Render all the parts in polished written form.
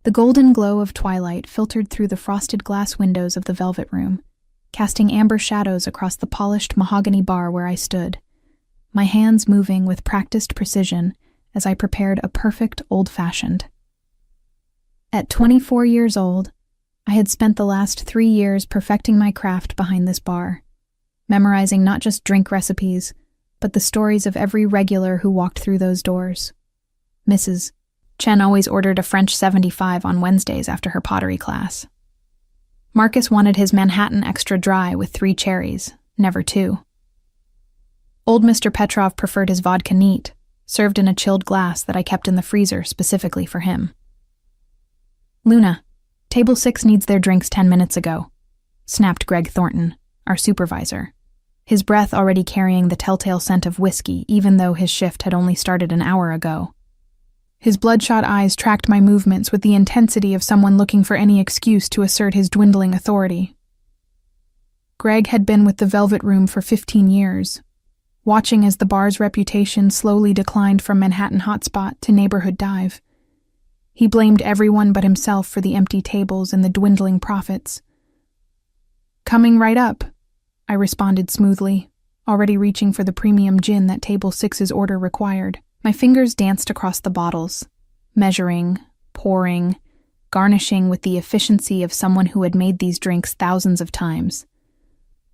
The golden glow of twilight filtered through the frosted glass windows of the velvet room, casting amber shadows across the polished mahogany bar where I stood, my hands moving with practiced precision as I prepared a perfect old-fashioned. At 24 years old, I had spent the last 3 years perfecting my craft behind this bar, memorizing not just drink recipes, but the stories of every regular who walked through those doors. Mrs. Chen always ordered a French 75 on Wednesdays after her pottery class. Marcus wanted his Manhattan extra dry with 3 cherries, never 2. Old Mr. Petrov preferred his vodka neat, served in a chilled glass that I kept in the freezer specifically for him. "Luna, table 6 needs their drinks 10 minutes ago," snapped Greg Thornton, our supervisor, his breath already carrying the telltale scent of whiskey even though his shift had only started an hour ago. His bloodshot eyes tracked my movements with the intensity of someone looking for any excuse to assert his dwindling authority. Greg had been with the Velvet Room for 15 years, watching as the bar's reputation slowly declined from Manhattan hotspot to neighborhood dive. He blamed everyone but himself for the empty tables and the dwindling profits. "Coming right up," I responded smoothly, already reaching for the premium gin that table 6's order required. My fingers danced across the bottles, measuring, pouring, garnishing with the efficiency of someone who had made these drinks thousands of times.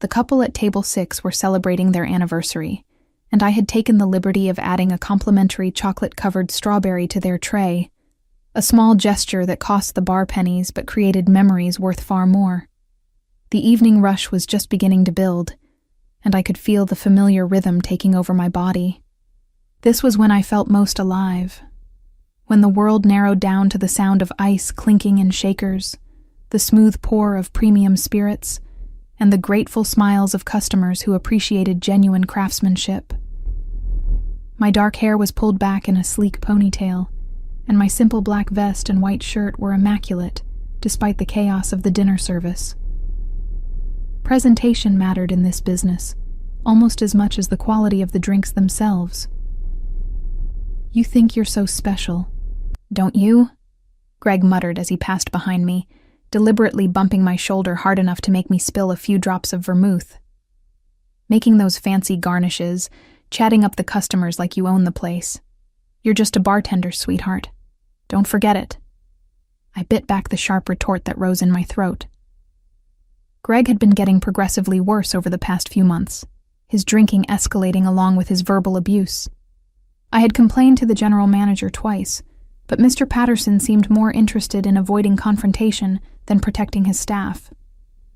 The couple at table 6 were celebrating their anniversary, and I had taken the liberty of adding a complimentary chocolate-covered strawberry to their tray, a small gesture that cost the bar pennies but created memories worth far more. The evening rush was just beginning to build, and I could feel the familiar rhythm taking over my body. This was when I felt most alive, when the world narrowed down to the sound of ice clinking in shakers, the smooth pour of premium spirits, and the grateful smiles of customers who appreciated genuine craftsmanship. My dark hair was pulled back in a sleek ponytail, and my simple black vest and white shirt were immaculate, despite the chaos of the dinner service. Presentation mattered in this business, almost as much as the quality of the drinks themselves. "You think you're so special, don't you?" Greg muttered as he passed behind me, deliberately bumping my shoulder hard enough to make me spill a few drops of vermouth. "Making those fancy garnishes, chatting up the customers like you own the place. You're just a bartender, sweetheart. Don't forget it." I bit back the sharp retort that rose in my throat. Greg had been getting progressively worse over the past few months, his drinking escalating along with his verbal abuse. I had complained to the general manager twice, but Mr. Patterson seemed more interested in avoiding confrontation than protecting his staff.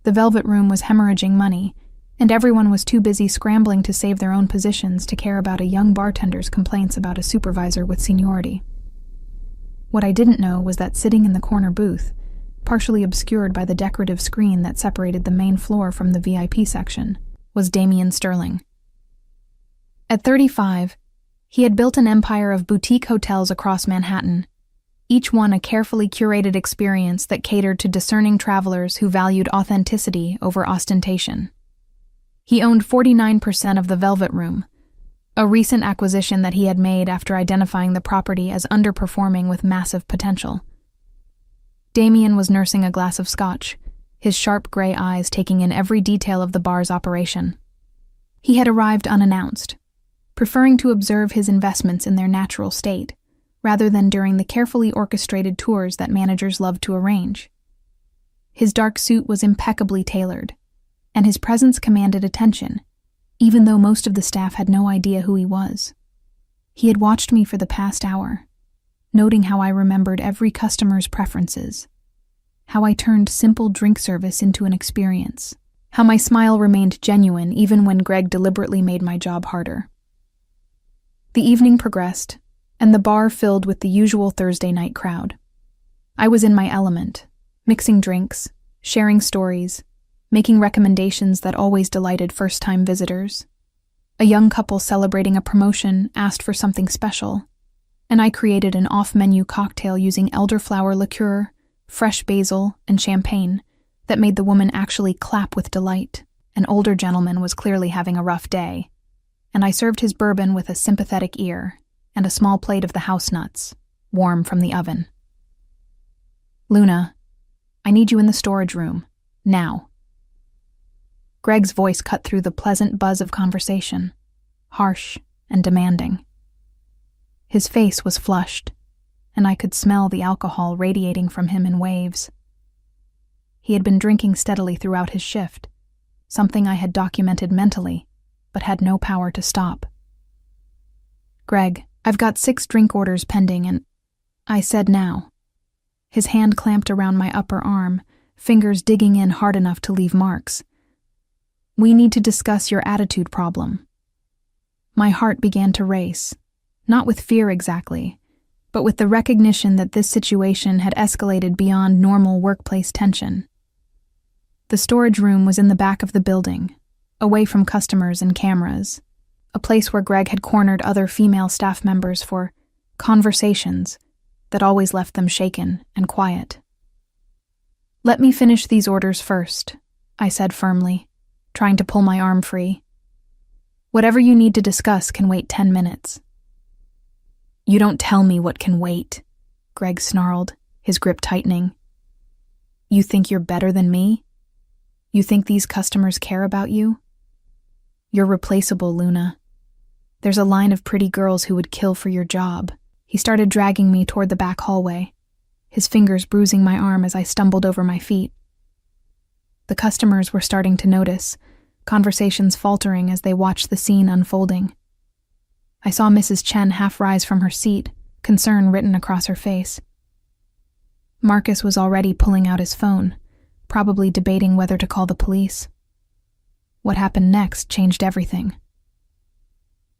The Velvet Room was hemorrhaging money, and everyone was too busy scrambling to save their own positions to care about a young bartender's complaints about a supervisor with seniority. What I didn't know was that sitting in the corner booth, partially obscured by the decorative screen that separated the main floor from the VIP section, was Damian Sterling. At 35, he had built an empire of boutique hotels across Manhattan, each one a carefully curated experience that catered to discerning travelers who valued authenticity over ostentation. He owned 49% of the Velvet Room, a recent acquisition that he had made after identifying the property as underperforming with massive potential. Damian was nursing a glass of scotch, his sharp gray eyes taking in every detail of the bar's operation. He had arrived unannounced, preferring to observe his investments in their natural state, rather than during the carefully orchestrated tours that managers loved to arrange. His dark suit was impeccably tailored, and his presence commanded attention, even though most of the staff had no idea who he was. He had watched me for the past hour, noting how I remembered every customer's preferences, how I turned simple drink service into an experience, how my smile remained genuine even when Greg deliberately made my job harder. The evening progressed, and the bar filled with the usual Thursday night crowd. I was in my element, mixing drinks, sharing stories, making recommendations that always delighted first-time visitors. A young couple celebrating a promotion asked for something special, and I created an off-menu cocktail using elderflower liqueur, fresh basil, and champagne that made the woman actually clap with delight. An older gentleman was clearly having a rough day, and I served his bourbon with a sympathetic ear and a small plate of the house nuts, warm from the oven. Luna, I need you in the storage room. Now. Greg's voice cut through the pleasant buzz of conversation, harsh and demanding. His face was flushed, and I could smell the alcohol radiating from him in waves. He had been drinking steadily throughout his shift, something I had documented mentally, but had no power to stop. Greg, I've got 6 drink orders pending and... I said now. His hand clamped around my upper arm, fingers digging in hard enough to leave marks. We need to discuss your attitude problem. My heart began to race, not with fear exactly, but with the recognition that this situation had escalated beyond normal workplace tension. The storage room was in the back of the building, away from customers and cameras, a place where Greg had cornered other female staff members for conversations that always left them shaken and quiet. Let me finish these orders first, I said firmly, trying to pull my arm free. Whatever you need to discuss can wait 10 minutes. You don't tell me what can wait, Greg snarled, his grip tightening. You think you're better than me? You think these customers care about you? You're replaceable, Luna. There's a line of pretty girls who would kill for your job. He started dragging me toward the back hallway, his fingers bruising my arm as I stumbled over my feet. The customers were starting to notice, conversations faltering as they watched the scene unfolding. I saw Mrs. Chen half rise from her seat, concern written across her face. Marcus was already pulling out his phone, probably debating whether to call the police. What happened next changed everything.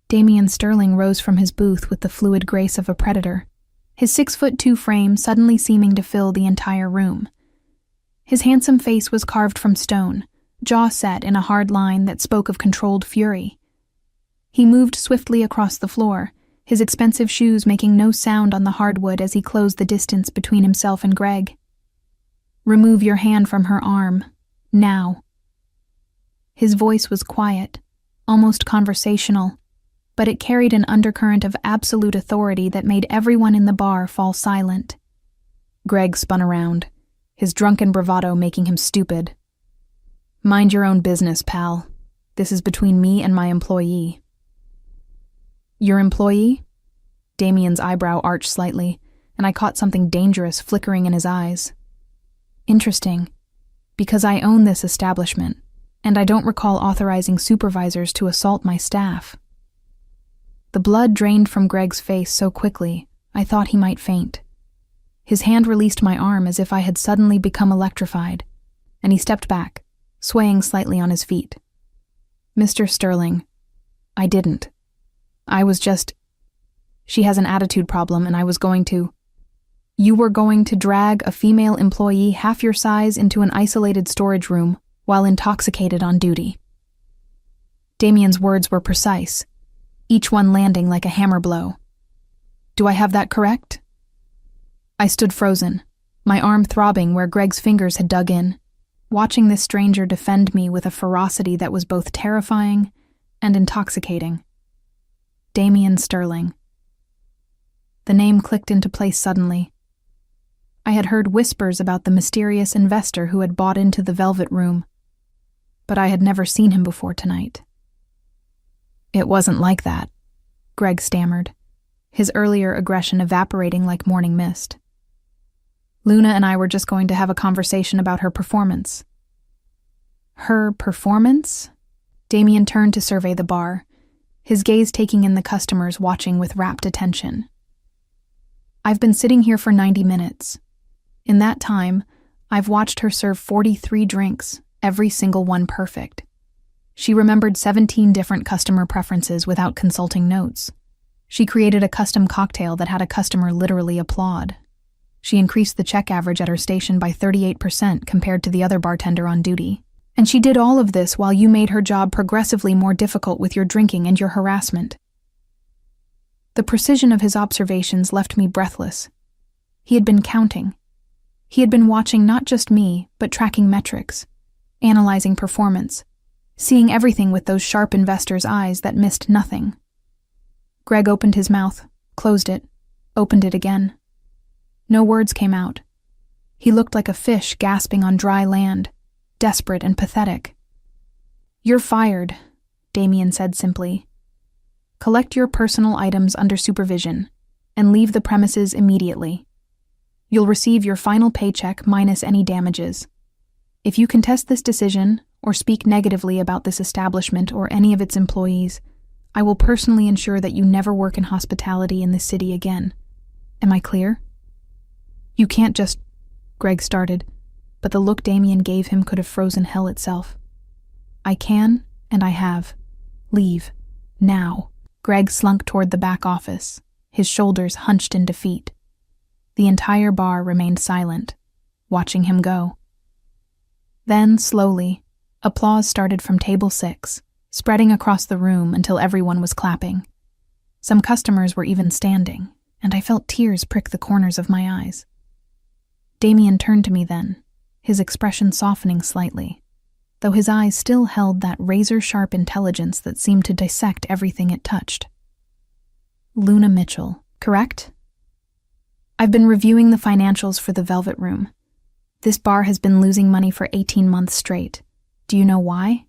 Damian Sterling rose from his booth with the fluid grace of a predator, his 6'2" frame suddenly seeming to fill the entire room. His handsome face was carved from stone, jaw set in a hard line that spoke of controlled fury. He moved swiftly across the floor, his expensive shoes making no sound on the hardwood as he closed the distance between himself and Greg. Remove your hand from her arm, now. His voice was quiet, almost conversational, but it carried an undercurrent of absolute authority that made everyone in the bar fall silent. Greg spun around, his drunken bravado making him stupid. Mind your own business, pal. This is between me and my employee. Your employee? Damian's eyebrow arched slightly, and I caught something dangerous flickering in his eyes. Interesting, because I own this establishment, and I don't recall authorizing supervisors to assault my staff. The blood drained from Greg's face so quickly, I thought he might faint. His hand released my arm as if I had suddenly become electrified, and he stepped back, swaying slightly on his feet. Mr. Sterling, I didn't. I was just... She has an attitude problem and I was going to... You were going to drag a female employee half your size into an isolated storage room while intoxicated on duty. Damian's words were precise, each one landing like a hammer blow. Do I have that correct? I stood frozen, my arm throbbing where Greg's fingers had dug in, watching this stranger defend me with a ferocity that was both terrifying and intoxicating. Damian Sterling. The name clicked into place suddenly. I had heard whispers about the mysterious investor who had bought into the Velvet Room, but I had never seen him before tonight. It wasn't like that, Greg stammered, his earlier aggression evaporating like morning mist. Luna and I were just going to have a conversation about her performance. Her performance? Damian turned to survey the bar, his gaze taking in the customers watching with rapt attention. I've been sitting here for 90 minutes. In that time, I've watched her serve 43 drinks, every single one perfect. She remembered 17 different customer preferences without consulting notes. She created a custom cocktail that had a customer literally applaud. She increased the check average at her station by 38% compared to the other bartender on duty. And she did all of this while you made her job progressively more difficult with your drinking and your harassment. The precision of his observations left me breathless. He had been counting. He had been watching not just me, but tracking metrics, analyzing performance, seeing everything with those sharp investor's eyes that missed nothing. Greg opened his mouth, closed it, opened it again. No words came out. He looked like a fish gasping on dry land, desperate and pathetic. "You're fired," Damien said simply. "Collect your personal items under supervision and leave the premises immediately. You'll receive your final paycheck minus any damages. If you contest this decision or speak negatively about this establishment or any of its employees, I will personally ensure that you never work in hospitality in this city again. Am I clear?" "You can't just," Greg started, but the look Damien gave him could have frozen hell itself. "I can, and I have. Leave. Now." Greg slunk toward the back office, his shoulders hunched in defeat. The entire bar remained silent, watching him go. Then, slowly, applause started from table 6, spreading across the room until everyone was clapping. Some customers were even standing, and I felt tears prick the corners of my eyes. Damien turned to me then, his expression softening slightly, though his eyes still held that razor-sharp intelligence that seemed to dissect everything it touched. "Luna Mitchell, correct? I've been reviewing the financials for the Velvet Room. This bar has been losing money for 18 months straight. Do you know why?"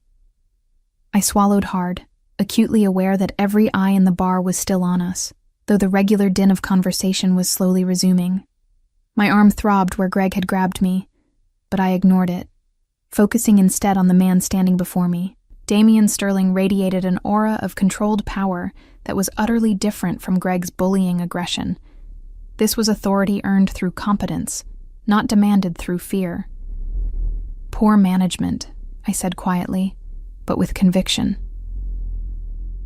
I swallowed hard, acutely aware that every eye in the bar was still on us, though the regular din of conversation was slowly resuming. My arm throbbed where Greg had grabbed me, but I ignored it, focusing instead on the man standing before me. Damien Sterling radiated an aura of controlled power that was utterly different from Greg's bullying aggression. This was authority earned through competence, not demanded through fear. "Poor management," I said quietly, but with conviction.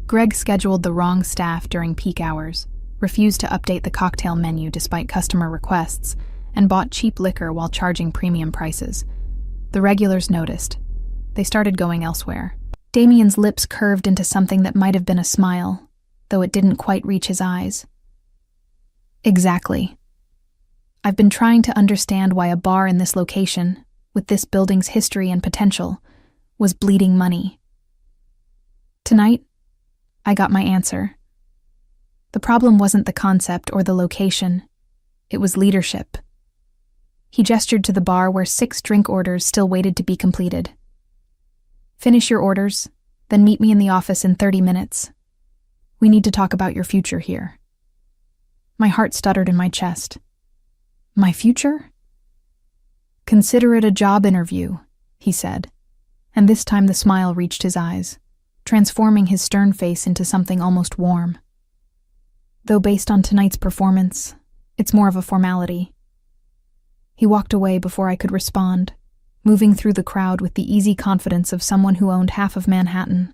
Greg scheduled the wrong staff during peak hours, refused to update the cocktail menu despite customer requests, and bought cheap liquor while charging premium prices. The regulars noticed. They started going elsewhere. Damien's lips curved into something that might have been a smile, though it didn't quite reach his eyes. "Exactly. I've been trying to understand why a bar in this location, with this building's history and potential, was bleeding money. Tonight, I got my answer. The problem wasn't the concept or the location. It was leadership." He gestured to the bar where 6 drink orders still waited to be completed. "Finish your orders, then meet me in the office in 30 minutes. We need to talk about your future here." My heart stuttered in my chest. "My future?" "Consider it a job interview," he said, and this time the smile reached his eyes, transforming his stern face into something almost warm. "Though based on tonight's performance, it's more of a formality." He walked away before I could respond, moving through the crowd with the easy confidence of someone who owned half of Manhattan.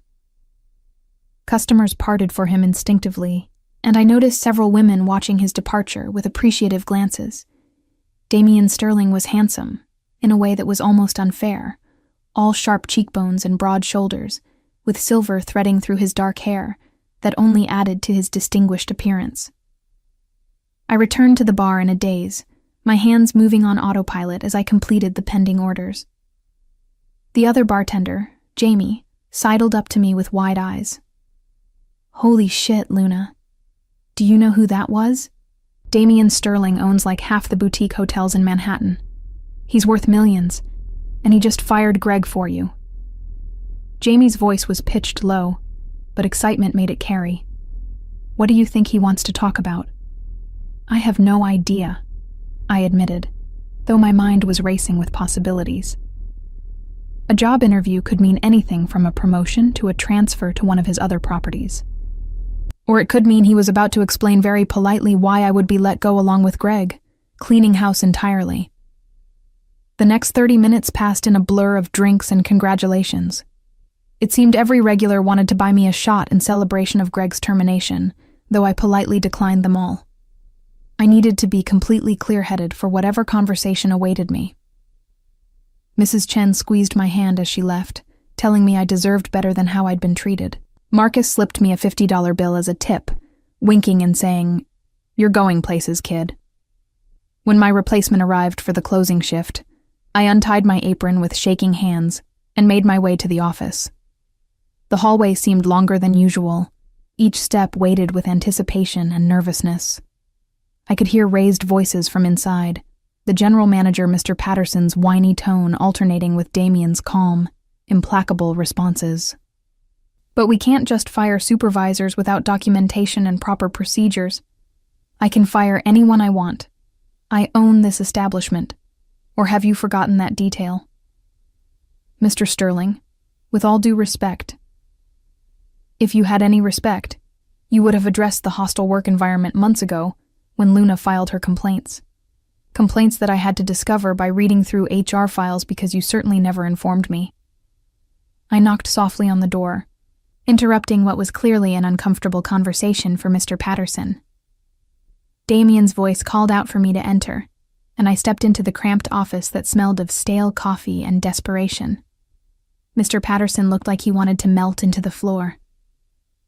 Customers parted for him instinctively, and I noticed several women watching his departure with appreciative glances. Damien Sterling was handsome, in a way that was almost unfair, all sharp cheekbones and broad shoulders, with silver threading through his dark hair that only added to his distinguished appearance. I returned to the bar in a daze, my hands moving on autopilot as I completed the pending orders. The other bartender, Jamie, sidled up to me with wide eyes. "Holy shit, Luna. Do you know who that was? Damien Sterling owns like half the boutique hotels in Manhattan. He's worth millions, and he just fired Greg for you." Jamie's voice was pitched low, but excitement made it carry. "What do you think he wants to talk about?" "I have no idea," I admitted, though my mind was racing with possibilities. A job interview could mean anything from a promotion to a transfer to one of his other properties. Or it could mean he was about to explain very politely why I would be let go along with Greg, cleaning house entirely. The next 30 minutes passed in a blur of drinks and congratulations. It seemed every regular wanted to buy me a shot in celebration of Greg's termination, though I politely declined them all. I needed to be completely clear-headed for whatever conversation awaited me. Mrs. Chen squeezed my hand as she left, telling me I deserved better than how I'd been treated. Marcus slipped me a $50 bill as a tip, winking and saying, "You're going places, kid." When my replacement arrived for the closing shift, I untied my apron with shaking hands and made my way to the office. The hallway seemed longer than usual, each step weighted with anticipation and nervousness. I could hear raised voices from inside, the general manager, Mr. Patterson's whiny tone alternating with Damien's calm, implacable responses. But we can't just fire supervisors without documentation and proper procedures. I can fire anyone I want. I own this establishment. Or have you forgotten that detail? Mr. Sterling, with all due respect, if you had any respect, you would have addressed the hostile work environment months ago when Luna filed her complaints. Complaints that I had to discover by reading through HR files because you certainly never informed me. I knocked softly on the door, interrupting what was clearly an uncomfortable conversation for Mr. Patterson. Damien's voice called out for me to enter, and I stepped into the cramped office that smelled of stale coffee and desperation. Mr. Patterson looked like he wanted to melt into the floor.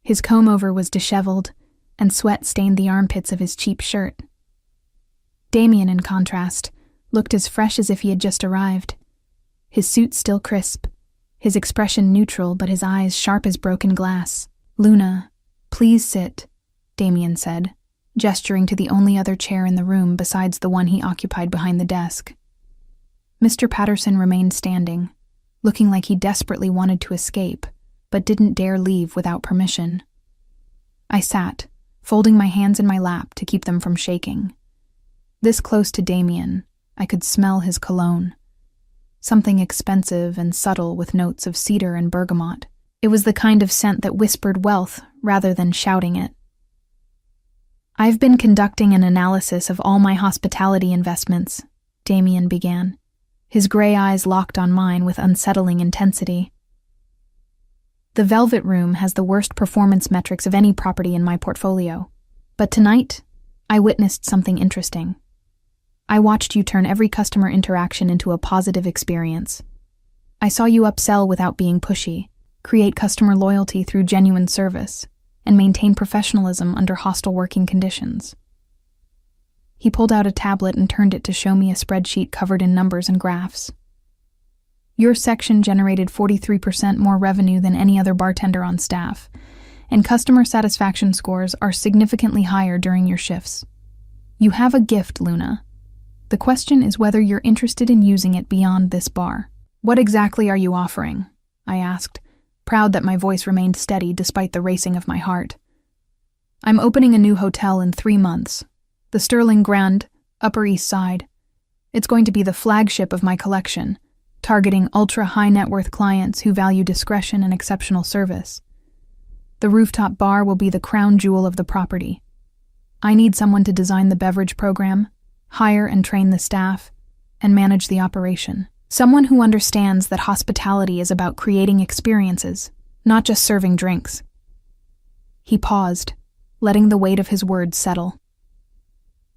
His comb-over was disheveled, and sweat stained the armpits of his cheap shirt. Damien, in contrast, looked as fresh as if he had just arrived. His suit still crisp, his expression neutral but his eyes sharp as broken glass. "Luna, please sit," Damien said, gesturing to the only other chair in the room besides the one he occupied behind the desk. Mr. Patterson remained standing, looking like he desperately wanted to escape, but didn't dare leave without permission. I sat, folding my hands in my lap to keep them from shaking. This close to Damien, I could smell his cologne. Something expensive and subtle with notes of cedar and bergamot. It was the kind of scent that whispered wealth rather than shouting it. "I've been conducting an analysis of all my hospitality investments," Damien began, his gray eyes locked on mine with unsettling intensity. "The Velvet Room has the worst performance metrics of any property in my portfolio. But tonight, I witnessed something interesting. I watched you turn every customer interaction into a positive experience. I saw you upsell without being pushy, create customer loyalty through genuine service, and maintain professionalism under hostile working conditions." He pulled out a tablet and turned it to show me a spreadsheet covered in numbers and graphs. "Your section generated 43% more revenue than any other bartender on staff, and customer satisfaction scores are significantly higher during your shifts. You have a gift, Luna. The question is whether you're interested in using it beyond this bar." "What exactly are you offering?" I asked, proud that my voice remained steady despite the racing of my heart. "I'm opening a new hotel in 3 months, the Sterling Grand, Upper East Side. It's going to be the flagship of my collection, targeting ultra-high-net-worth clients who value discretion and exceptional service. The rooftop bar will be the crown jewel of the property. I need someone to design the beverage program, hire and train the staff, and manage the operation. Someone who understands that hospitality is about creating experiences, not just serving drinks." He paused, letting the weight of his words settle.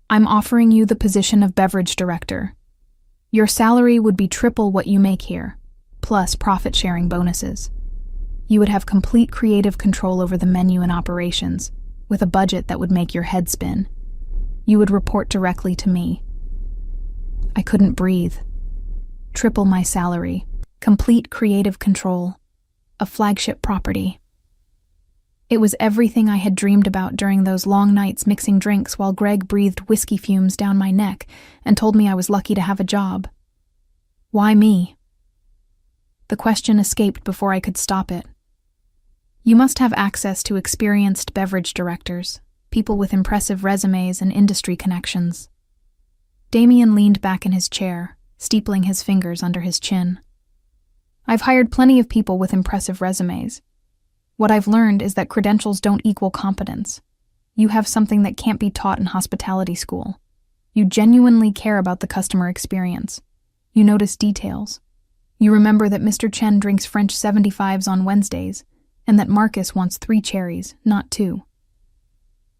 "I'm offering you the position of beverage director. Your salary would be triple what you make here, plus profit-sharing bonuses. You would have complete creative control over the menu and operations, with a budget that would make your head spin. You would report directly to me." I couldn't breathe. Triple my salary, complete creative control, a flagship property. It was everything I had dreamed about during those long nights mixing drinks while Greg breathed whiskey fumes down my neck and told me I was lucky to have a job. Why me? The question escaped before I could stop it. "You must have access to experienced beverage directors, people with impressive resumes and industry connections." Damien leaned back in his chair, steepling his fingers under his chin. "I've hired plenty of people with impressive resumes. What I've learned is that credentials don't equal competence. You have something that can't be taught in hospitality school. You genuinely care about the customer experience. You notice details. You remember that Mr. Chen drinks French 75s on Wednesdays, and that Marcus wants 3 cherries, not 2.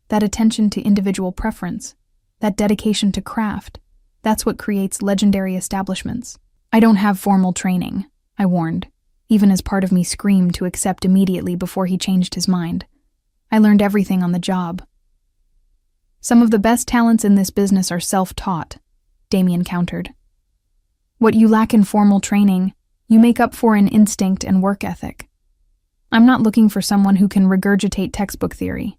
That attention to individual preference, that dedication to craft, that's what creates legendary establishments. I don't have formal training," I warned, even as part of me screamed to accept immediately before he changed his mind. "I learned everything on the job." "Some of the best talents in this business are self-taught," Damien countered. "What you lack in formal training, you make up for in instinct and work ethic. I'm not looking for someone who can regurgitate textbook theory.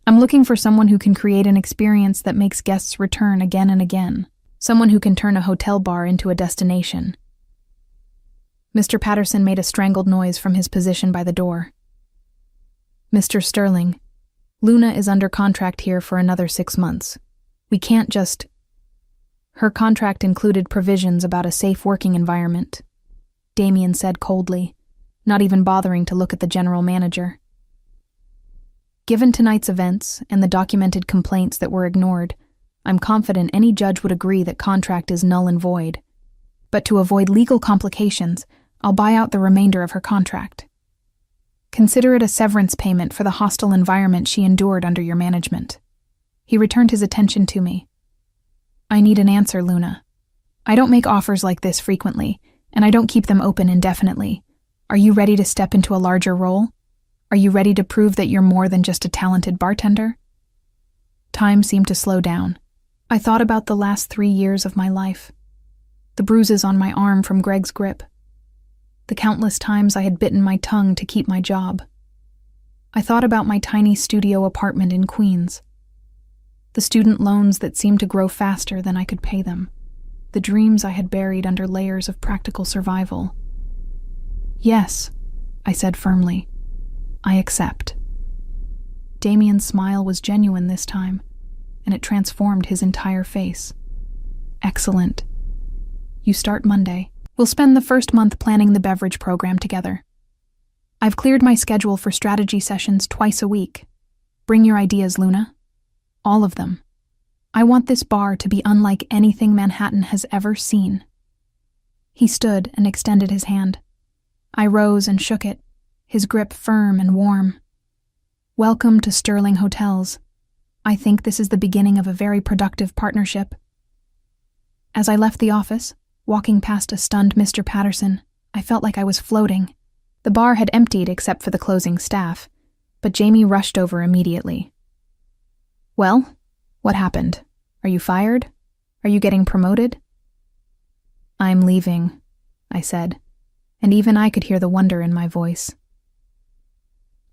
I'm looking for someone who can create an experience that makes guests return again and again." Someone who can turn a hotel bar into a destination. Mr. Patterson made a strangled noise from his position by the door. Mr. Sterling, Luna is under contract here for another 6 months. We can't just... Her contract included provisions about a safe working environment, Damien said coldly, not even bothering to look at the general manager. Given tonight's events and the documented complaints that were ignored, I'm confident any judge would agree that contract is null and void. But to avoid legal complications, I'll buy out the remainder of her contract. Consider it a severance payment for the hostile environment she endured under your management. He returned his attention to me. I need an answer, Luna. I don't make offers like this frequently, and I don't keep them open indefinitely. Are you ready to step into a larger role? Are you ready to prove that you're more than just a talented bartender? Time seemed to slow down. I thought about the last 3 years of my life. The bruises on my arm from Greg's grip. The countless times I had bitten my tongue to keep my job. I thought about my tiny studio apartment in Queens. The student loans that seemed to grow faster than I could pay them. The dreams I had buried under layers of practical survival. Yes, I said firmly. I accept. Damien's smile was genuine this time, and it transformed his entire face. Excellent. You start Monday. We'll spend the first month planning the beverage program together. I've cleared my schedule for strategy sessions twice a week. Bring your ideas, Luna. All of them. I want this bar to be unlike anything Manhattan has ever seen. He stood and extended his hand. I rose and shook it, his grip firm and warm. Welcome to Sterling Hotels. I think this is the beginning of a very productive partnership. As I left the office, walking past a stunned Mr. Patterson, I felt like I was floating. The bar had emptied except for the closing staff, but Jamie rushed over immediately. Well, what happened? Are you fired? Are you getting promoted? I'm leaving, I said, and even I could hear the wonder in my voice.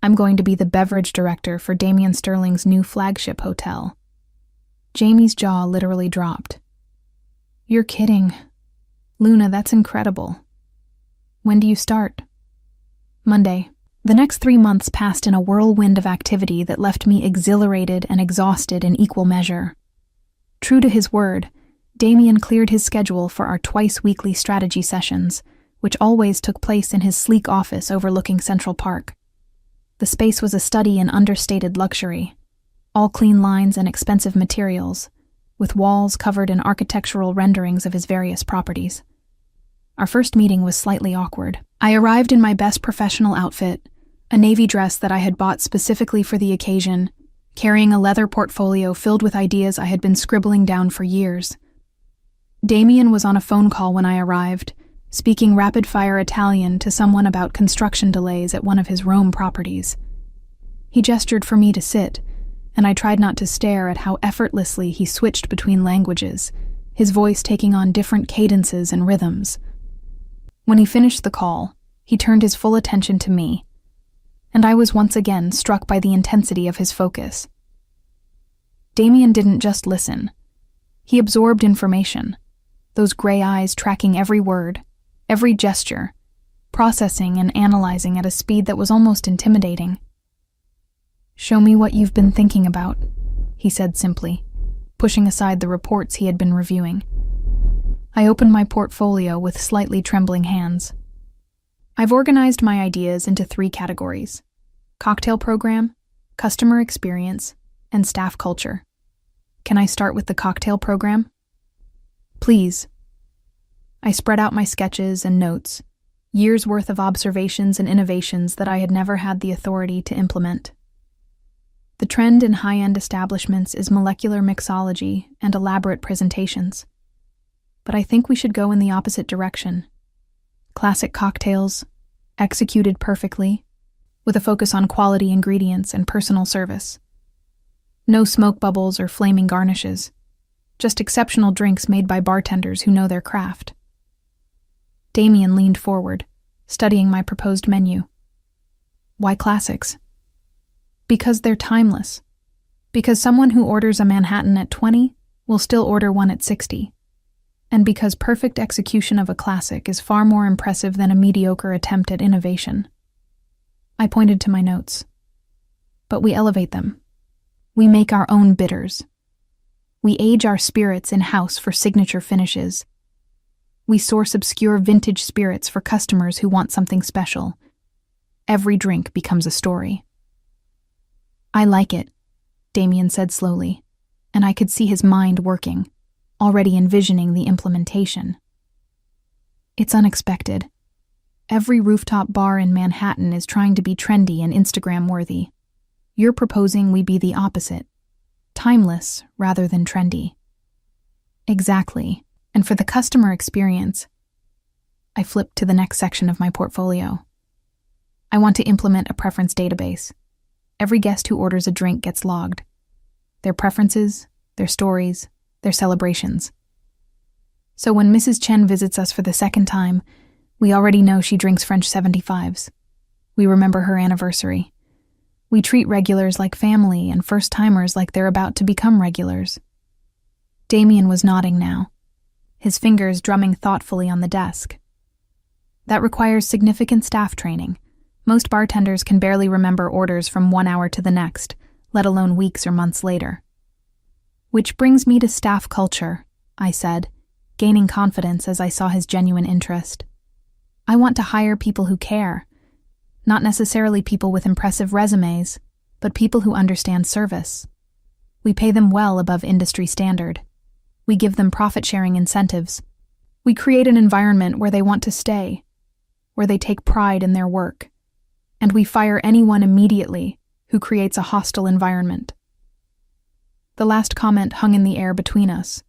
I'm going to be the beverage director for Damien Sterling's new flagship hotel. Jamie's jaw literally dropped. You're kidding. Luna, that's incredible. When do you start? Monday. The next 3 months passed in a whirlwind of activity that left me exhilarated and exhausted in equal measure. True to his word, Damien cleared his schedule for our twice-weekly strategy sessions, which always took place in his sleek office overlooking Central Park. The space was a study in understated luxury, all clean lines and expensive materials, with walls covered in architectural renderings of his various properties. Our first meeting was slightly awkward. I arrived in my best professional outfit, a navy dress that I had bought specifically for the occasion, carrying a leather portfolio filled with ideas I had been scribbling down for years. Damien was on a phone call when I arrived, speaking rapid-fire Italian to someone about construction delays at one of his Rome properties. He gestured for me to sit, and I tried not to stare at how effortlessly he switched between languages, his voice taking on different cadences and rhythms. When he finished the call, he turned his full attention to me, and I was once again struck by the intensity of his focus. Damien didn't just listen. He absorbed information, those gray eyes tracking every word, every gesture, processing and analyzing at a speed that was almost intimidating. Show me what you've been thinking about, he said simply, pushing aside the reports he had been reviewing. I opened my portfolio with slightly trembling hands. I've organized my ideas into 3 categories: cocktail program, customer experience, and staff culture. Can I start with the cocktail program? Please. I spread out my sketches and notes, years' worth of observations and innovations that I had never had the authority to implement. The trend in high-end establishments is molecular mixology and elaborate presentations. But I think we should go in the opposite direction. Classic cocktails, executed perfectly, with a focus on quality ingredients and personal service. No smoke bubbles or flaming garnishes, just exceptional drinks made by bartenders who know their craft. Damien leaned forward, studying my proposed menu. Why classics? Because they're timeless. Because someone who orders a Manhattan at 20 will still order one at 60. And because perfect execution of a classic is far more impressive than a mediocre attempt at innovation. I pointed to my notes. But we elevate them. We make our own bitters. We age our spirits in-house for signature finishes. We source obscure vintage spirits for customers who want something special. Every drink becomes a story. I like it, Damien said slowly, and I could see his mind working, already envisioning the implementation. It's unexpected. Every rooftop bar in Manhattan is trying to be trendy and Instagram-worthy. You're proposing we be the opposite, timeless rather than trendy. Exactly, and for the customer experience, I flipped to the next section of my portfolio. I want to implement a preference database. Every guest who orders a drink gets logged. Their preferences, their stories, their celebrations. So when Mrs. Chen visits us for the second time, we already know she drinks French 75s. We remember her anniversary. We treat regulars like family and first-timers like they're about to become regulars. Damien was nodding now, his fingers drumming thoughtfully on the desk. That requires significant staff training. Most bartenders can barely remember orders from 1 hour to the next, let alone weeks or months later. Which brings me to staff culture, I said, gaining confidence as I saw his genuine interest. I want to hire people who care. Not necessarily people with impressive resumes, but people who understand service. We pay them well above industry standard. We give them profit-sharing incentives. We create an environment where they want to stay, where they take pride in their work. And we fire anyone immediately who creates a hostile environment. The last comment hung in the air between us,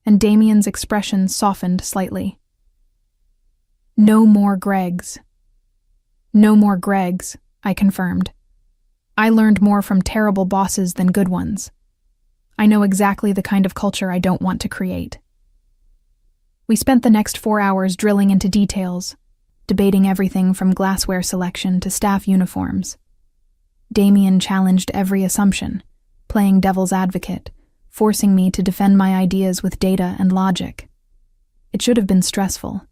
and Damien's expression softened slightly. No more Gregs. No more Gregs, I confirmed. I learned more from terrible bosses than good ones. I know exactly the kind of culture I don't want to create. We spent the next 4 hours drilling into details, debating everything from glassware selection to staff uniforms. Damien challenged every assumption, playing devil's advocate, forcing me to defend my ideas with data and logic. It should have been stressful,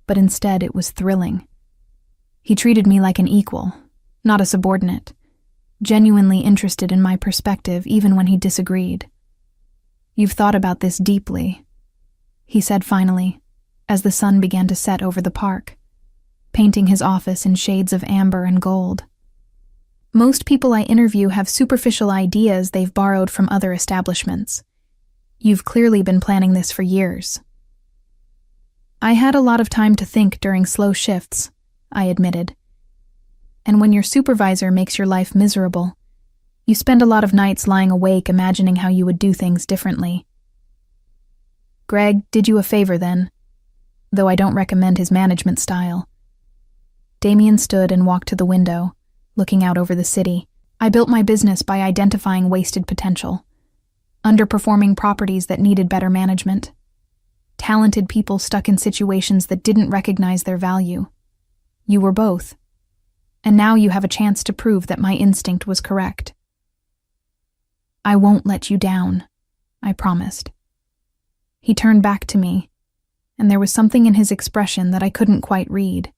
but instead it was thrilling. He treated me like an equal, not a subordinate, genuinely interested in my perspective even when he disagreed. You've thought about this deeply, he said finally, as the sun began to set over the park, painting his office in shades of amber and gold. Most people I interview have superficial ideas they've borrowed from other establishments. You've clearly been planning this for years. I had a lot of time to think during slow shifts, I admitted. And when your supervisor makes your life miserable, you spend a lot of nights lying awake imagining how you would do things differently. Greg did you a favor then, though I don't recommend his management style. Damien stood and walked to the window, looking out over the city. I built my business by identifying wasted potential, underperforming properties that needed better management, talented people stuck in situations that didn't recognize their value. You were both. And now you have a chance to prove that my instinct was correct. I won't let you down, I promised. He turned back to me, and there was something in his expression that I couldn't quite read.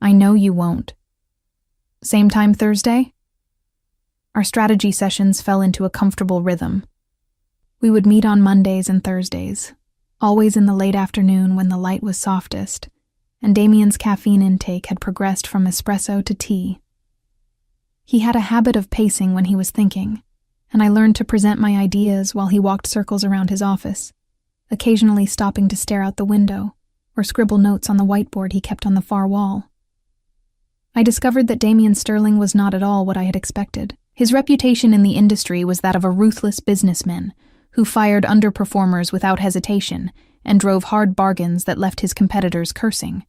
I know you won't. Same time Thursday? Our strategy sessions fell into a comfortable rhythm. We would meet on Mondays and Thursdays, always in the late afternoon when the light was softest, and Damien's caffeine intake had progressed from espresso to tea. He had a habit of pacing when he was thinking, and I learned to present my ideas while he walked circles around his office, occasionally stopping to stare out the window or scribble notes on the whiteboard he kept on the far wall. I discovered that Damien Sterling was not at all what I had expected. His reputation in the industry was that of a ruthless businessman who fired underperformers without hesitation and drove hard bargains that left his competitors cursing.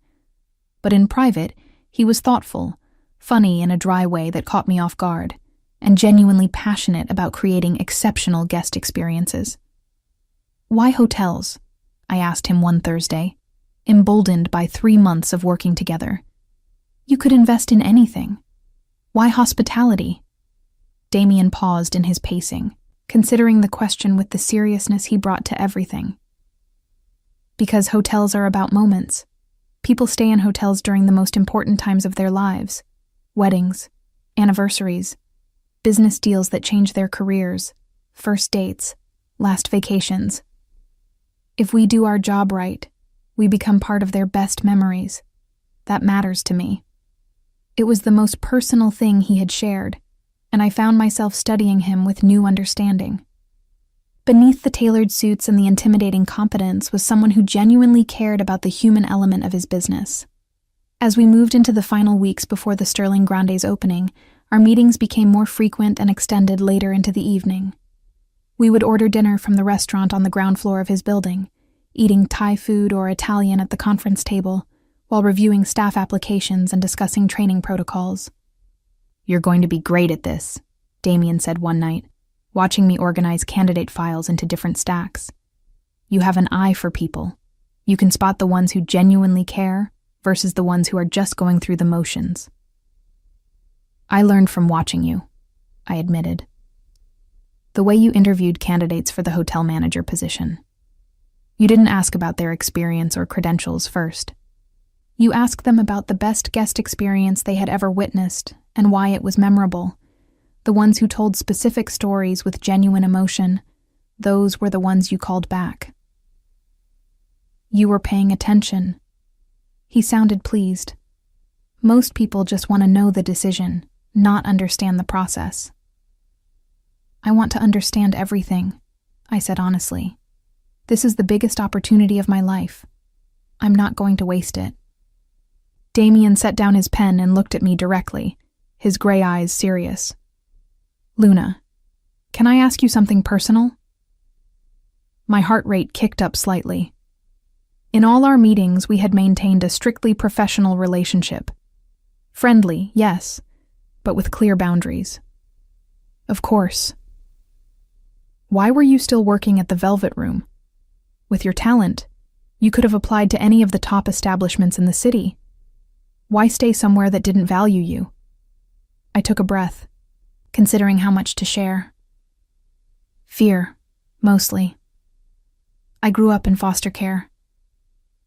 But in private, he was thoughtful, funny in a dry way that caught me off guard, and genuinely passionate about creating exceptional guest experiences. Why hotels? I asked him one Thursday, emboldened by 3 months of working together. You could invest in anything. Why hospitality? Damien paused in his pacing, considering the question with the seriousness he brought to everything. Because hotels are about moments. People stay in hotels during the most important times of their lives. Weddings, anniversaries, business deals that change their careers, first dates, last vacations. If we do our job right, we become part of their best memories. That matters to me. It was the most personal thing he had shared, and I found myself studying him with new understanding. Beneath the tailored suits and the intimidating competence was someone who genuinely cared about the human element of his business. As we moved into the final weeks before the Sterling Grande's opening, our meetings became more frequent and extended later into the evening. We would order dinner from the restaurant on the ground floor of his building, eating Thai food or Italian at the conference table, while reviewing staff applications and discussing training protocols. "You're going to be great at this," Damien said one night, watching me organize candidate files into different stacks. "You have an eye for people. You can spot the ones who genuinely care versus the ones who are just going through the motions." "I learned from watching you," I admitted. "The way you interviewed candidates for the hotel manager position. You didn't ask about their experience or credentials first. You asked them about the best guest experience they had ever witnessed and why it was memorable. The ones who told specific stories with genuine emotion, those were the ones you called back." "You were paying attention." He sounded pleased. "Most people just want to know the decision, not understand the process." "I want to understand everything," I said honestly. "This is the biggest opportunity of my life. I'm not going to waste it." Damien set down his pen and looked at me directly, his gray eyes serious. "Luna, can I ask you something personal?" My heart rate kicked up slightly. In all our meetings, we had maintained a strictly professional relationship. Friendly, yes, but with clear boundaries. "Of course." "Why were you still working at the Velvet Room? With your talent, you could have applied to any of the top establishments in the city. Why stay somewhere that didn't value you?" I took a breath, considering how much to share. "Fear, mostly. I grew up in foster care.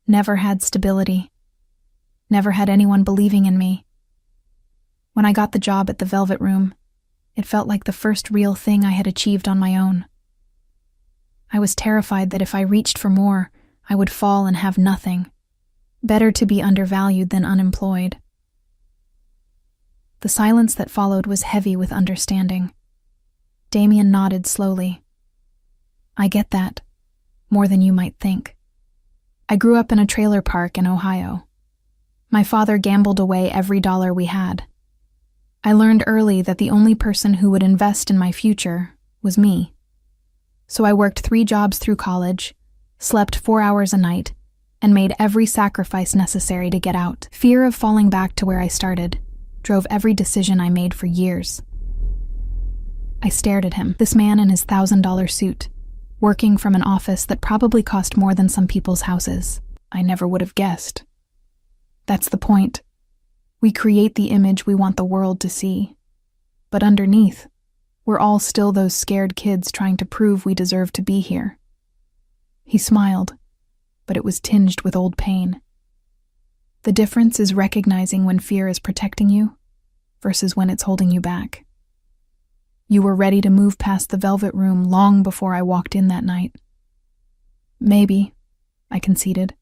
Never had stability. Never had anyone believing in me. When I got the job at the Velvet Room, it felt like the first real thing I had achieved on my own. I was terrified that if I reached for more, I would fall and have nothing. Better to be undervalued than unemployed." The silence that followed was heavy with understanding. Damien nodded slowly. "I get that, more than you might think. I grew up in a trailer park in Ohio. My father gambled away every dollar we had. I learned early that the only person who would invest in my future was me. So I worked 3 jobs through college, slept 4 hours a night, and made every sacrifice necessary to get out. Fear of falling back to where I started drove every decision I made for years." I stared at him, this man in his $1,000 suit, working from an office that probably cost more than some people's houses. I never would have guessed. That's the point. We create the image we want the world to see. But underneath, we're all still those scared kids trying to prove we deserve to be here. He smiled, but it was tinged with old pain. The difference is recognizing when fear is protecting you versus when it's holding you back. You were ready to move past the Velvet Room long before I walked in that night. "Maybe," I conceded,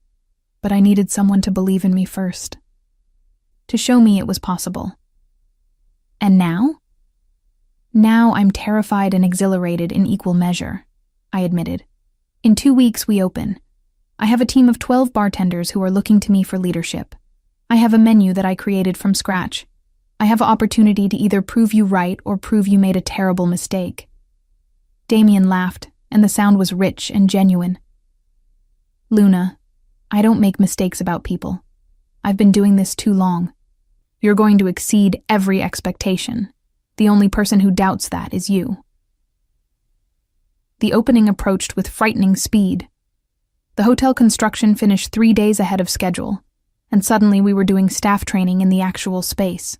"but I needed someone to believe in me first. To show me it was possible." "And now?" "Now I'm terrified and exhilarated in equal measure," I admitted. "In 2 weeks we open. I have a team of 12 bartenders who are looking to me for leadership. I have a menu that I created from scratch. I have an opportunity to either prove you right or prove you made a terrible mistake." Damien laughed, and the sound was rich and genuine. "Luna, I don't make mistakes about people. I've been doing this too long. You're going to exceed every expectation. The only person who doubts that is you." The opening approached with frightening speed. The hotel construction finished 3 days ahead of schedule, and suddenly we were doing staff training in the actual space.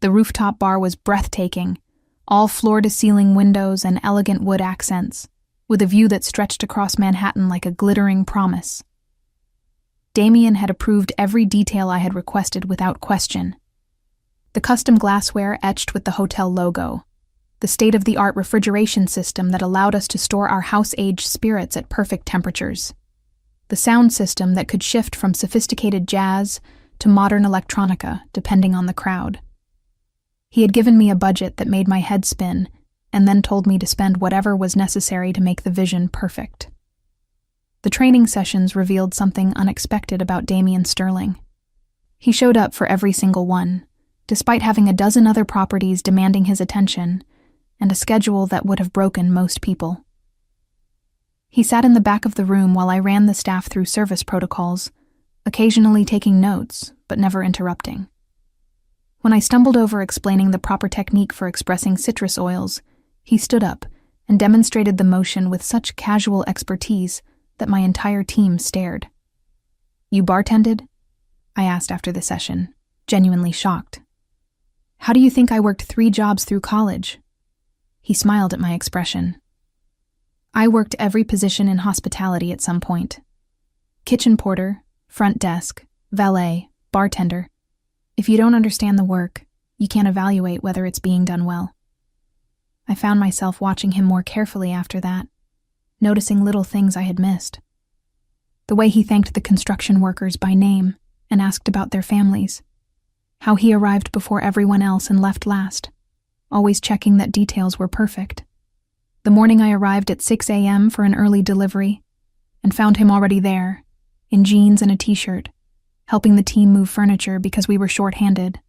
The rooftop bar was breathtaking, all floor-to-ceiling windows and elegant wood accents, with a view that stretched across Manhattan like a glittering promise. Damien had approved every detail I had requested without question. The custom glassware etched with the hotel logo, the state-of-the-art refrigeration system that allowed us to store our house-aged spirits at perfect temperatures, the sound system that could shift from sophisticated jazz to modern electronica depending on the crowd. He had given me a budget that made my head spin and then told me to spend whatever was necessary to make the vision perfect. The training sessions revealed something unexpected about Damien Sterling. He showed up for every single one, despite having a dozen other properties demanding his attention and a schedule that would have broken most people. He sat in the back of the room while I ran the staff through service protocols, occasionally taking notes, but never interrupting. When I stumbled over explaining the proper technique for expressing citrus oils, he stood up and demonstrated the motion with such casual expertise that my entire team stared. "You bartended?" I asked after the session, genuinely shocked. "How do you think I worked 3 jobs through college?" He smiled at my expression. "I worked every position in hospitality at some point. Kitchen porter, front desk, valet, bartender. If you don't understand the work, you can't evaluate whether it's being done well." I found myself watching him more carefully after that, noticing little things I had missed. The way he thanked the construction workers by name and asked about their families. How he arrived before everyone else and left last, always checking that details were perfect. The morning I arrived at 6 a.m. for an early delivery and found him already there, in jeans and a t-shirt, helping the team move furniture because we were short-handed.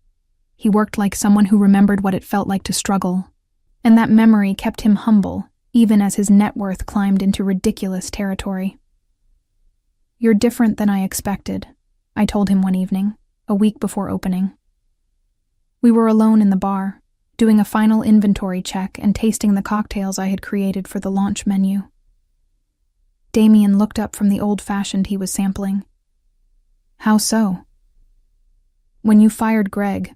He worked like someone who remembered what it felt like to struggle, and that memory kept him humble even as his net worth climbed into ridiculous territory. "You're different than I expected," I told him one evening, a week before opening. We were alone in the bar, doing a final inventory check and tasting the cocktails I had created for the launch menu. Damien looked up from the old-fashioned he was sampling. "How so?" "When you fired Greg,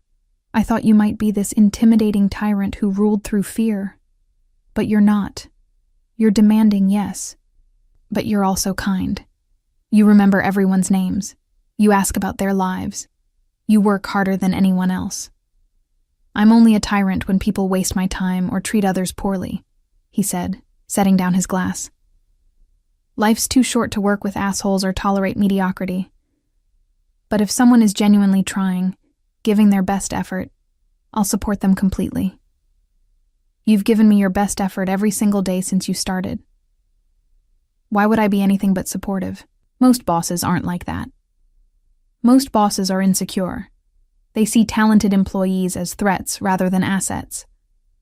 I thought you might be this intimidating tyrant who ruled through fear. But you're not. You're demanding, yes, but you're also kind. You remember everyone's names. You ask about their lives. You work harder than anyone else. I'm only a tyrant when people waste my time or treat others poorly," he said, setting down his glass. "Life's too short to work with assholes or tolerate mediocrity. But if someone is genuinely trying, giving their best effort, I'll support them completely. You've given me your best effort every single day since you started. Why would I be anything but supportive? Most bosses aren't like that. Most bosses are insecure. They see talented employees as threats rather than assets.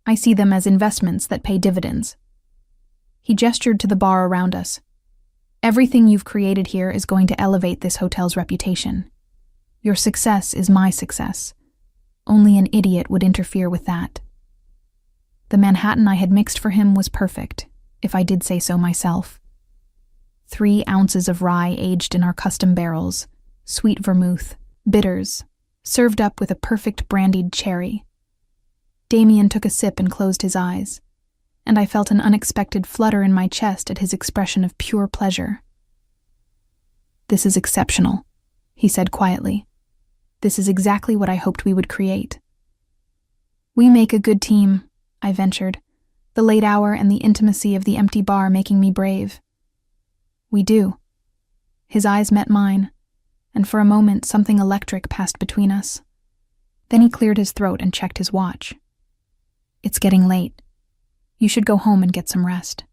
I see them as investments that pay dividends." He gestured to the bar around us. "Everything you've created here is going to elevate this hotel's reputation. Your success is my success. Only an idiot would interfere with that." The Manhattan I had mixed for him was perfect, if I did say so myself. 3 ounces of rye aged in our custom barrels, sweet vermouth, bitters, served up with a perfect brandied cherry. Damien took a sip and closed his eyes, and I felt an unexpected flutter in my chest at his expression of pure pleasure. "This is exceptional," he said quietly. "This is exactly what I hoped we would create." "We make a good team," I ventured, the late hour and the intimacy of the empty bar making me brave. "We do." His eyes met mine, and for a moment something electric passed between us. Then he cleared his throat and checked his watch. "It's getting late. You should go home and get some rest.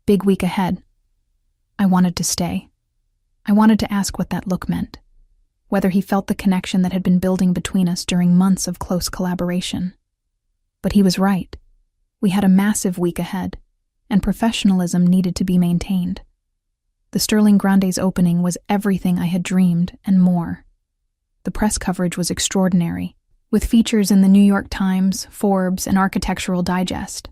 Big week ahead." I wanted to stay. I wanted to ask what that look meant, whether he felt the connection that had been building between us during months of close collaboration. But he was right. We had a massive week ahead, and professionalism needed to be maintained. The Sterling Grande's opening was everything I had dreamed and more. The press coverage was extraordinary, with features in the New York Times, Forbes, and Architectural Digest.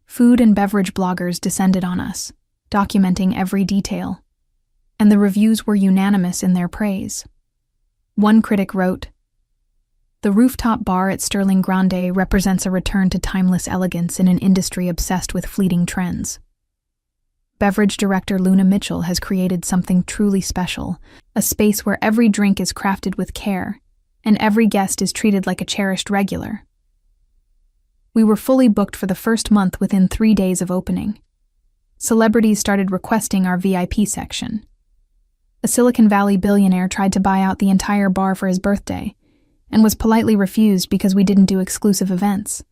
Food and beverage bloggers descended on us, documenting every detail, and the reviews were unanimous in their praise. One critic wrote, "The rooftop bar at Sterling Grande represents a return to timeless elegance in an industry obsessed with fleeting trends." Beverage director Luna Mitchell has created something truly special, a space where every drink is crafted with care, and every guest is treated like a cherished regular. We were fully booked for the first month within 3 days of opening. Celebrities started requesting our VIP section. A Silicon Valley billionaire tried to buy out the entire bar for his birthday, and was politely refused because we didn't do exclusive events.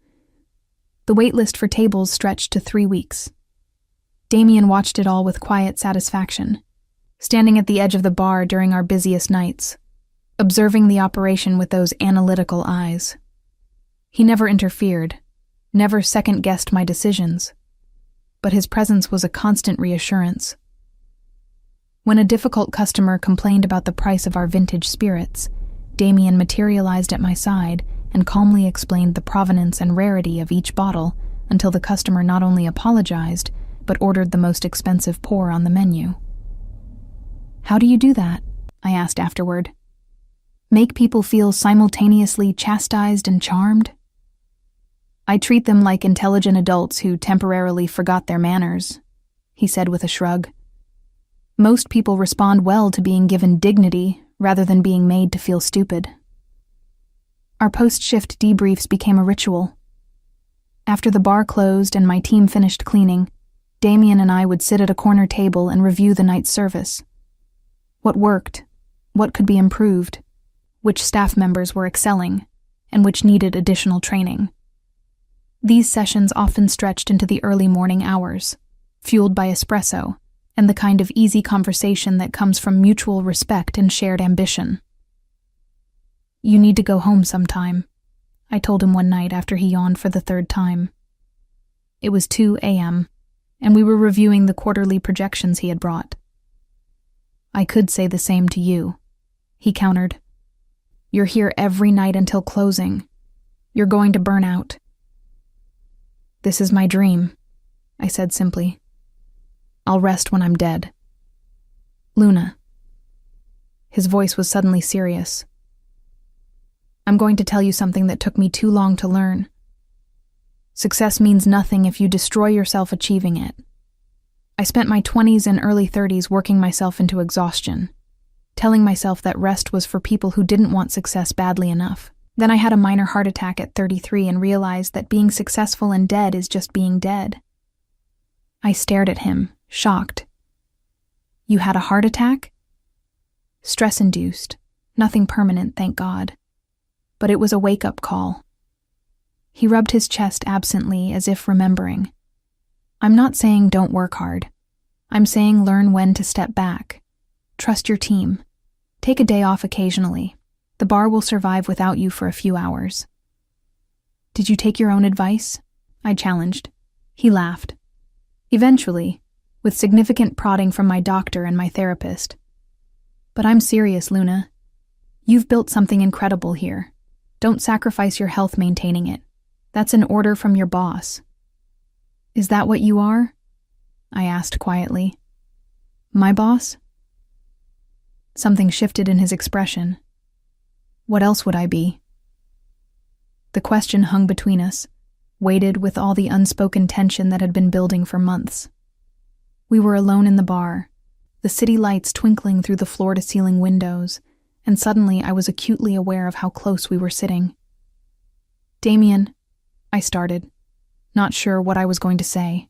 The wait list for tables stretched to 3 weeks. Damien watched it all with quiet satisfaction, standing at the edge of the bar during our busiest nights, observing the operation with those analytical eyes. He never interfered, never second-guessed my decisions, but his presence was a constant reassurance. When a difficult customer complained about the price of our vintage spirits, Damien materialized at my side and calmly explained the provenance and rarity of each bottle until the customer not only apologized, but ordered the most expensive pour on the menu. "How do you do that?" I asked afterward. "Make people feel simultaneously chastised and charmed?" "I treat them like intelligent adults who temporarily forgot their manners," he said with a shrug. "Most people respond well to being given dignity rather than being made to feel stupid." Our post-shift debriefs became a ritual. After the bar closed and my team finished cleaning, Damien and I would sit at a corner table and review the night's service. What worked, what could be improved, which staff members were excelling, and which needed additional training. These sessions often stretched into the early morning hours, fueled by espresso and the kind of easy conversation that comes from mutual respect and shared ambition. "You need to go home sometime," I told him one night after he yawned for the 3rd time. It was 2 a.m., and we were reviewing the quarterly projections he had brought. "I could say the same to you," he countered. "You're here every night until closing. You're going to burn out." "This is my dream," I said simply. "I'll rest when I'm dead." "Luna." His voice was suddenly serious. "I'm going to tell you something that took me too long to learn. Success means nothing if you destroy yourself achieving it. I spent my 20s and early 30s working myself into exhaustion, telling myself that rest was for people who didn't want success badly enough. Then I had a minor heart attack at 33 and realized that being successful and dead is just being dead." I stared at him, shocked. "You had a heart attack?" "Stress-induced. Nothing permanent, thank God. But it was a wake-up call." He rubbed his chest absently as if remembering. "I'm not saying don't work hard. I'm saying learn when to step back. Trust your team. Take a day off occasionally. The bar will survive without you for a few hours." "Did you take your own advice?" I challenged. He laughed. "Eventually, with significant prodding from my doctor and my therapist. But I'm serious, Luna. You've built something incredible here. Don't sacrifice your health maintaining it. That's an order from your boss." "Is that what you are?" I asked quietly. "My boss?" Something shifted in his expression. "What else would I be?" The question hung between us, weighted with all the unspoken tension that had been building for months. We were alone in the bar, the city lights twinkling through the floor-to-ceiling windows, and suddenly I was acutely aware of how close we were sitting. "Damien," I started, not sure what I was going to say.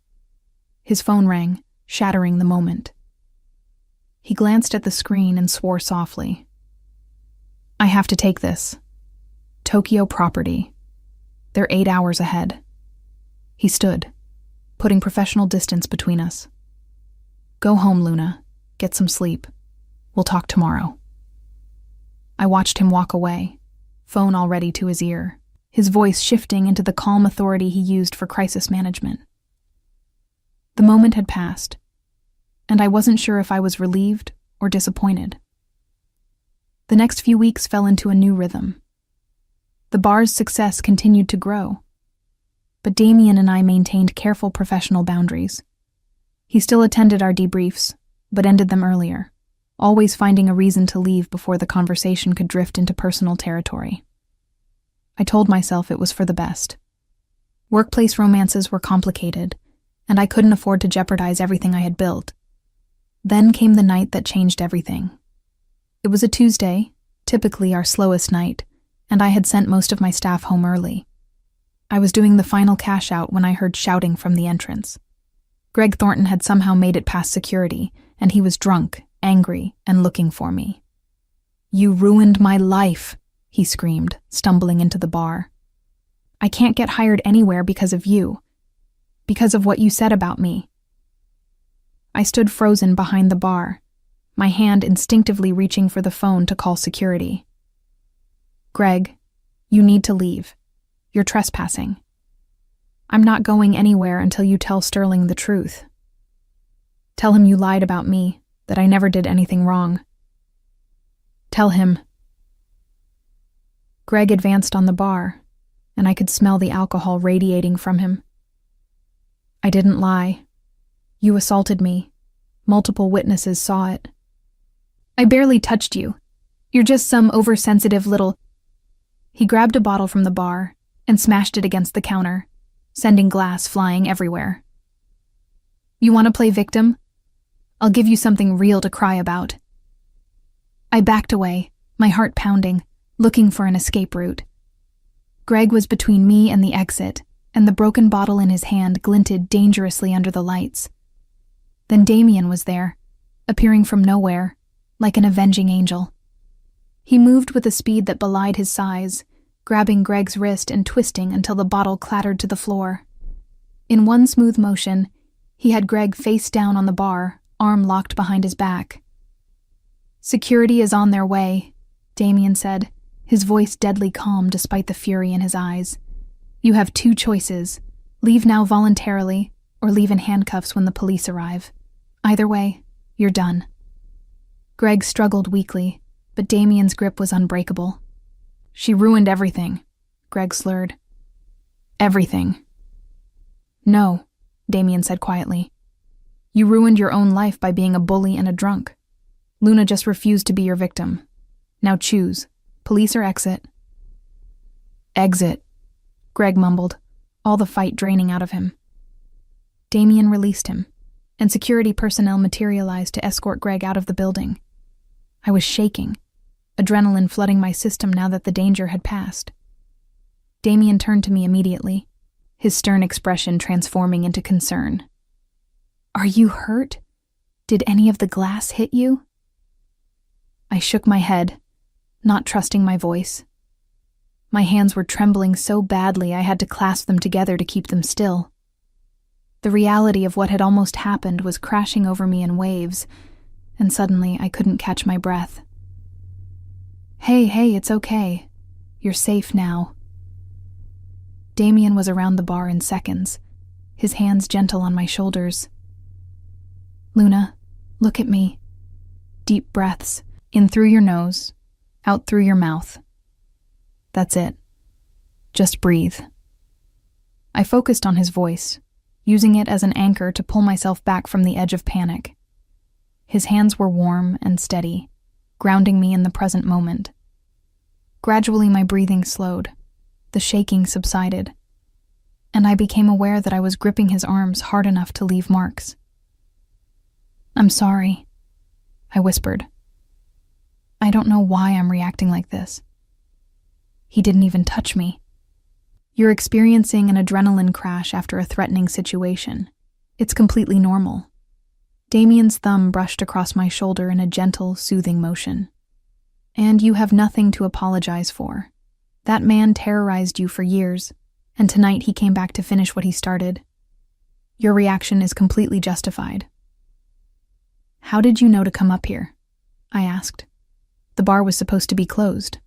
His phone rang, shattering the moment. He glanced at the screen and swore softly. "I have to take this. Tokyo property. They're 8 hours ahead." He stood, putting professional distance between us. "Go home, Luna. Get some sleep. We'll talk tomorrow." I watched him walk away, phone already to his ear, his voice shifting into the calm authority he used for crisis management. The moment had passed, and I wasn't sure if I was relieved or disappointed. The next few weeks fell into a new rhythm. The bar's success continued to grow, but Damien and I maintained careful professional boundaries. He still attended our debriefs, but ended them earlier, always finding a reason to leave before the conversation could drift into personal territory. I told myself it was for the best. Workplace romances were complicated, and I couldn't afford to jeopardize everything I had built. Then came the night that changed everything. It was a Tuesday, typically our slowest night, and I had sent most of my staff home early. I was doing the final cash out when I heard shouting from the entrance. Greg Thornton had somehow made it past security, and he was drunk, angry, and looking for me. "You ruined my life," he screamed, stumbling into the bar. "I can't get hired anywhere because of you. Because of what you said about me." I stood frozen behind the bar, my hand instinctively reaching for the phone to call security. "Greg, you need to leave. You're trespassing. I'm not going anywhere until you tell Sterling the truth. Tell him you lied about me, that I never did anything wrong. Tell him." Greg advanced on the bar, and I could smell the alcohol radiating from him. "I didn't lie. You assaulted me. Multiple witnesses saw it." "I barely touched you. You're just some oversensitive little—" He grabbed a bottle from the bar and smashed it against the counter, sending glass flying everywhere. "You want to play victim? I'll give you something real to cry about." I backed away, my heart pounding, looking for an escape route. Greg was between me and the exit, and the broken bottle in his hand glinted dangerously under the lights. Then Damien was there, appearing from nowhere, like an avenging angel. He moved with a speed that belied his size, grabbing Greg's wrist and twisting until the bottle clattered to the floor. In one smooth motion, he had Greg face down on the bar, arm locked behind his back. "Security is on their way," Damien said, his voice deadly calm despite the fury in his eyes. "You have two choices: leave now voluntarily, or leave in handcuffs when the police arrive. Either way, you're done." Greg struggled weakly, but Damien's grip was unbreakable. "She ruined everything," Greg slurred. "Everything." "No," Damien said quietly. "You ruined your own life by being a bully and a drunk. Luna just refused to be your victim. Now choose, police or exit." "Exit," Greg mumbled, all the fight draining out of him. Damien released him, and security personnel materialized to escort Greg out of the building. I was shaking, adrenaline flooding my system now that the danger had passed. Damien turned to me immediately, his stern expression transforming into concern. "Are you hurt? Did any of the glass hit you?" I shook my head, not trusting my voice. My hands were trembling so badly I had to clasp them together to keep them still. The reality of what had almost happened was crashing over me in waves, and suddenly I couldn't catch my breath. Hey, it's okay. You're safe now." Damien was around the bar in seconds, his hands gentle on my shoulders. "Luna, look at me. Deep breaths, in through your nose, out through your mouth. That's it. Just breathe." I focused on his voice, using it as an anchor to pull myself back from the edge of panic. His hands were warm and steady, grounding me in the present moment. Gradually my breathing slowed, the shaking subsided, and I became aware that I was gripping his arms hard enough to leave marks. "I'm sorry," I whispered. "I don't know why I'm reacting like this." He didn't even touch me. "You're experiencing an adrenaline crash after a threatening situation. It's completely normal." Damien's thumb brushed across my shoulder in a gentle, soothing motion. "And you have nothing to apologize for. That man terrorized you for years, and tonight he came back to finish what he started. Your reaction is completely justified." "How did you know to come up here?" I asked. The bar was supposed to be closed.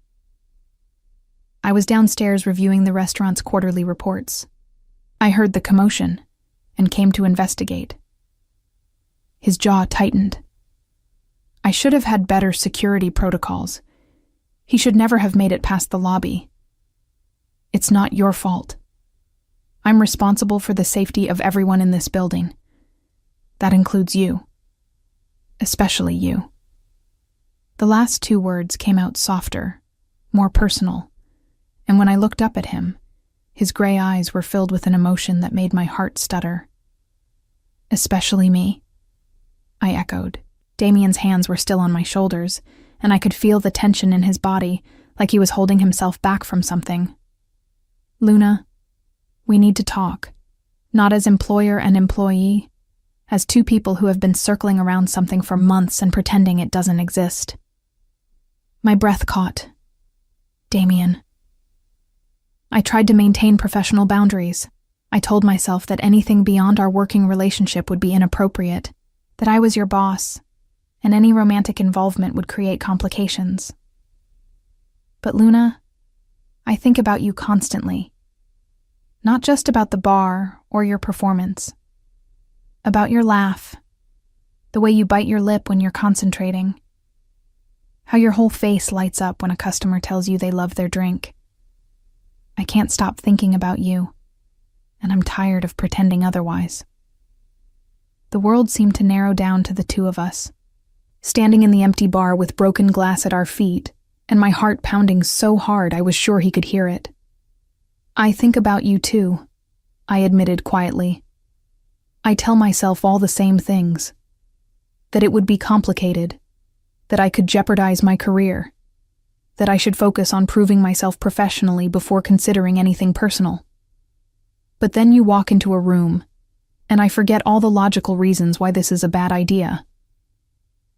I was downstairs reviewing the restaurant's quarterly reports. I heard the commotion and came to investigate. His jaw tightened. "I should have had better security protocols. He should never have made it past the lobby. It's not your fault. I'm responsible for the safety of everyone in this building. That includes you. Especially you." The last two words came out softer, more personal, and when I looked up at him, his gray eyes were filled with an emotion that made my heart stutter. Especially me, I echoed. Damien's hands were still on my shoulders, and I could feel the tension in his body, like he was holding himself back from something. Luna, we need to talk. Not as employer and employee, as two people who have been circling around something for months and pretending it doesn't exist. My breath caught. Damien. I tried to maintain professional boundaries. I told myself that anything beyond our working relationship would be inappropriate, that I was your boss, and any romantic involvement would create complications. But Luna, I think about you constantly. Not just about the bar or your performance. About your laugh, the way you bite your lip when you're concentrating, how your whole face lights up when a customer tells you they love their drink. I can't stop thinking about you, and I'm tired of pretending otherwise. The world seemed to narrow down to the two of us, standing in the empty bar with broken glass at our feet, and my heart pounding so hard I was sure he could hear it. I think about you too, I admitted quietly. I tell myself all the same things. That it would be complicated, that I could jeopardize my career, that I should focus on proving myself professionally before considering anything personal. But then you walk into a room, and I forget all the logical reasons why this is a bad idea.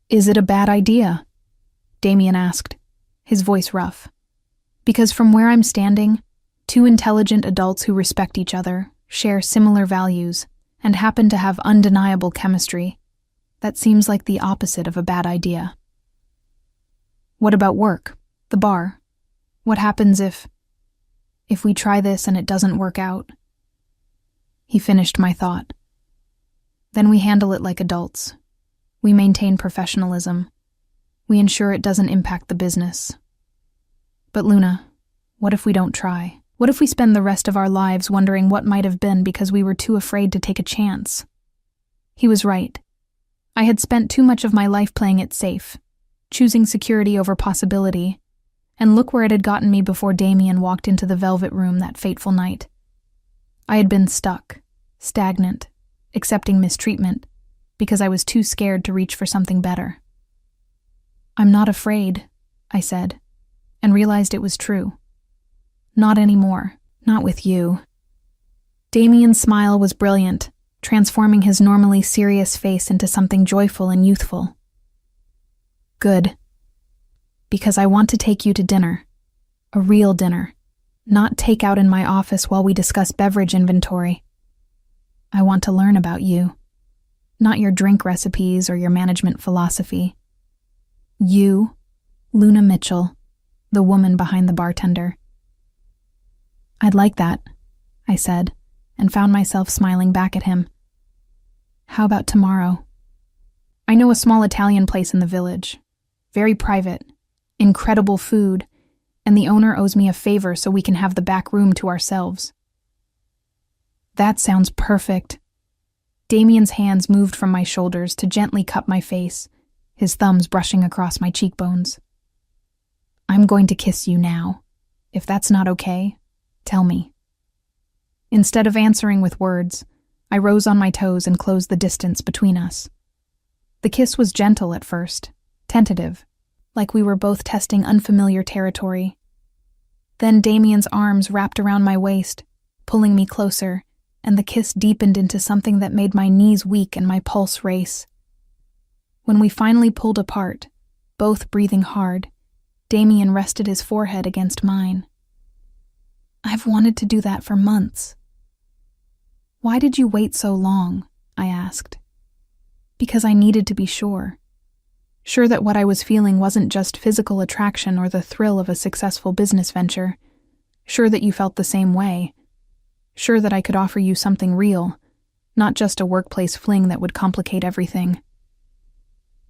Is it a bad idea? Damien asked, his voice rough. Because from where I'm standing, two intelligent adults who respect each other, share similar values, and happen to have undeniable chemistry, that seems like the opposite of a bad idea. What about work? The bar? What happens if we try this and it doesn't work out? He finished my thought. Then we handle it like adults. We maintain professionalism. We ensure it doesn't impact the business. But Luna, what if we don't try? What if we spend the rest of our lives wondering what might have been because we were too afraid to take a chance? He was right. I had spent too much of my life playing it safe, choosing security over possibility, and look where it had gotten me before Damien walked into the velvet room that fateful night. I had been stuck, stagnant, accepting mistreatment, because I was too scared to reach for something better. I'm not afraid, I said, and realized it was true. Not anymore, not with you. Damien's smile was brilliant, transforming his normally serious face into something joyful and youthful. Good. Because I want to take you to dinner. A real dinner. Not takeout in my office while we discuss beverage inventory. I want to learn about you. Not your drink recipes or your management philosophy. You, Luna Mitchell, the woman behind the bartender. I'd like that, I said, and found myself smiling back at him. How about tomorrow? I know a small Italian place in the village. Very private, incredible food, and the owner owes me a favor so we can have the back room to ourselves. That sounds perfect. Damien's hands moved from my shoulders to gently cup my face, his thumbs brushing across my cheekbones. I'm going to kiss you now. If that's not okay, tell me. Instead of answering with words, I rose on my toes and closed the distance between us. The kiss was gentle at first, tentative, like we were both testing unfamiliar territory. Then Damien's arms wrapped around my waist, pulling me closer, and the kiss deepened into something that made my knees weak and my pulse race. When we finally pulled apart, both breathing hard, Damien rested his forehead against mine. I've wanted to do that for months. Why did you wait so long? I asked. Because I needed to be sure. Sure that what I was feeling wasn't just physical attraction or the thrill of a successful business venture. Sure that you felt the same way. Sure that I could offer you something real, not just a workplace fling that would complicate everything.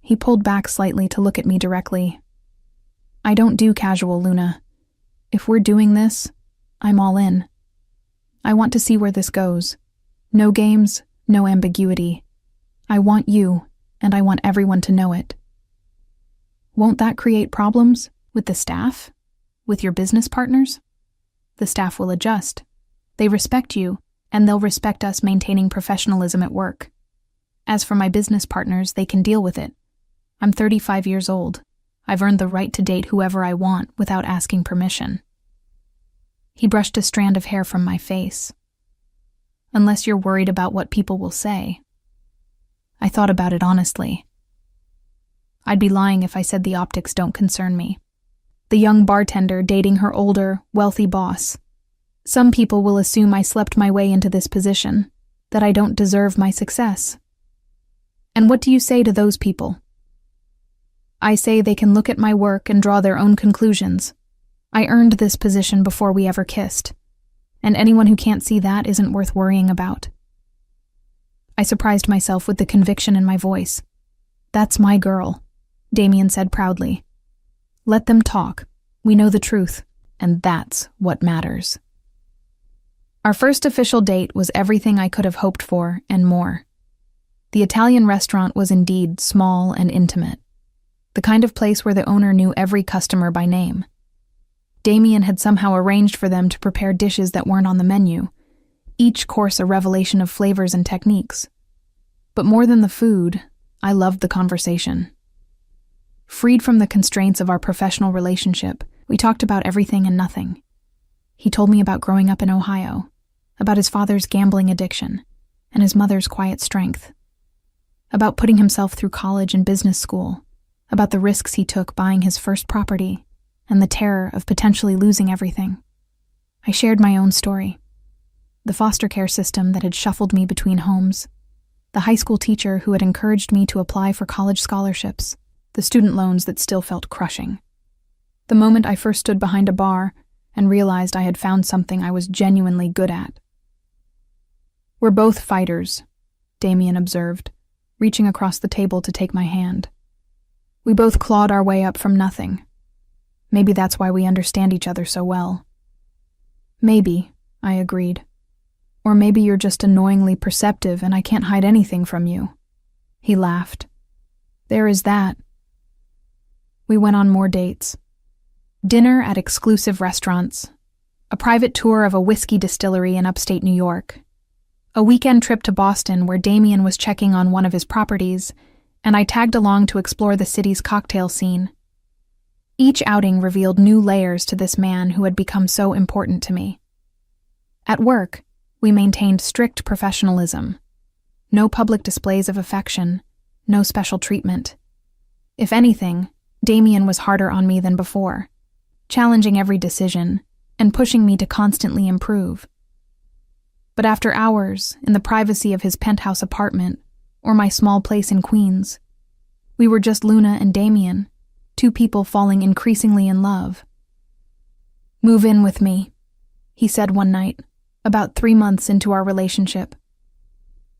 He pulled back slightly to look at me directly. I don't do casual, Luna. If we're doing this, I'm all in. I want to see where this goes. No games, no ambiguity. I want you, and I want everyone to know it. Won't that create problems with the staff? With your business partners? The staff will adjust. They respect you, and they'll respect us maintaining professionalism at work. As for my business partners, they can deal with it. I'm 35 years old. I've earned the right to date whoever I want without asking permission. He brushed a strand of hair from my face. Unless you're worried about what people will say. I thought about it honestly. I'd be lying if I said the optics don't concern me. The young bartender dating her older, wealthy boss. Some people will assume I slept my way into this position, that I don't deserve my success. And what do you say to those people? I say they can look at my work and draw their own conclusions. I earned this position before we ever kissed, and anyone who can't see that isn't worth worrying about. I surprised myself with the conviction in my voice. That's my girl, Damien said proudly. Let them talk. We know the truth, and that's what matters. Our first official date was everything I could have hoped for and more. The Italian restaurant was indeed small and intimate, the kind of place where the owner knew every customer by name. Damien had somehow arranged for them to prepare dishes that weren't on the menu, each course a revelation of flavors and techniques. But more than the food, I loved the conversation. Freed from the constraints of our professional relationship, we talked about everything and nothing. He told me about growing up in Ohio, about his father's gambling addiction, and his mother's quiet strength, about putting himself through college and business school, about the risks he took buying his first property, and the terror of potentially losing everything. I shared my own story. The foster care system that had shuffled me between homes, the high school teacher who had encouraged me to apply for college scholarships, the student loans that still felt crushing. The moment I first stood behind a bar and realized I had found something I was genuinely good at. We're both fighters, Damien observed, reaching across the table to take my hand. We both clawed our way up from nothing. Maybe that's why we understand each other so well. Maybe, I agreed. Or maybe you're just annoyingly perceptive and I can't hide anything from you. He laughed. There is that. We went on more dates. Dinner at exclusive restaurants, a private tour of a whiskey distillery in upstate New York, a weekend trip to Boston where Damien was checking on one of his properties, and I tagged along to explore the city's cocktail scene. Each outing revealed new layers to this man who had become so important to me. At work, we maintained strict professionalism. No public displays of affection, no special treatment. If anything, Damien was harder on me than before, challenging every decision and pushing me to constantly improve. But after hours, in the privacy of his penthouse apartment or my small place in Queens, we were just Luna and Damien, two people falling increasingly in love. Move in with me, he said one night, about 3 months into our relationship.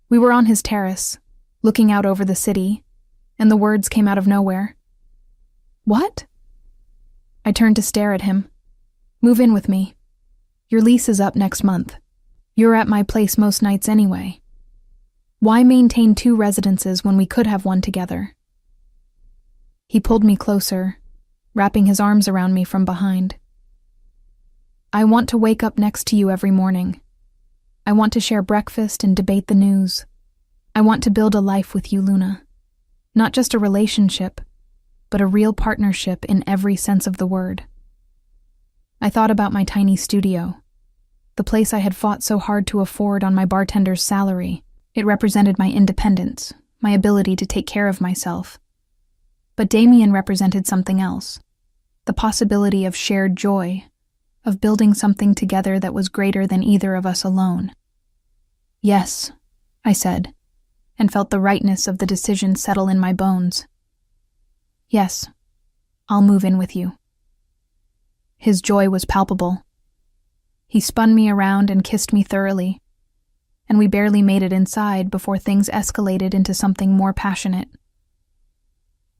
We were on his terrace, looking out over the city, and the words came out of nowhere. What? I turned to stare at him. Move in with me. Your lease is up next month. You're at my place most nights anyway. Why maintain 2 residences when we could have one together? He pulled me closer, wrapping his arms around me from behind. I want to wake up next to you every morning. I want to share breakfast and debate the news. I want to build a life with you, Luna. Not just a relationship, but a real partnership in every sense of the word. I thought about my tiny studio, the place I had fought so hard to afford on my bartender's salary. It represented my independence, my ability to take care of myself. But Damien represented something else, the possibility of shared joy, of building something together that was greater than either of us alone. Yes, I said, and felt the rightness of the decision settle in my bones. Yes, I'll move in with you. His joy was palpable. He spun me around and kissed me thoroughly, and we barely made it inside before things escalated into something more passionate.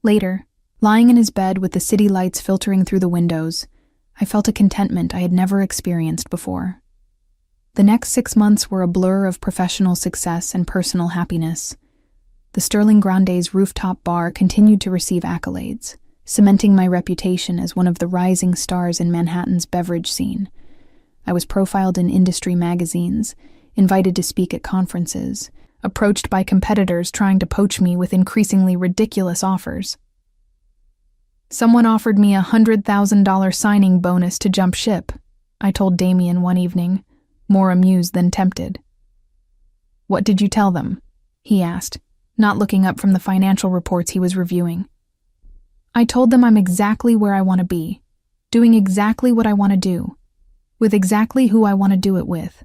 Later, lying in his bed with the city lights filtering through the windows, I felt a contentment I had never experienced before. The next 6 months were a blur of professional success and personal happiness. The Sterling Grande's rooftop bar continued to receive accolades, cementing my reputation as one of the rising stars in Manhattan's beverage scene. I was profiled in industry magazines, invited to speak at conferences, approached by competitors trying to poach me with increasingly ridiculous offers. Someone offered me a $100,000 signing bonus to jump ship, I told Damien one evening, more amused than tempted. What did you tell them? He asked, not looking up from the financial reports he was reviewing. I told them I'm exactly where I want to be, doing exactly what I want to do, with exactly who I want to do it with.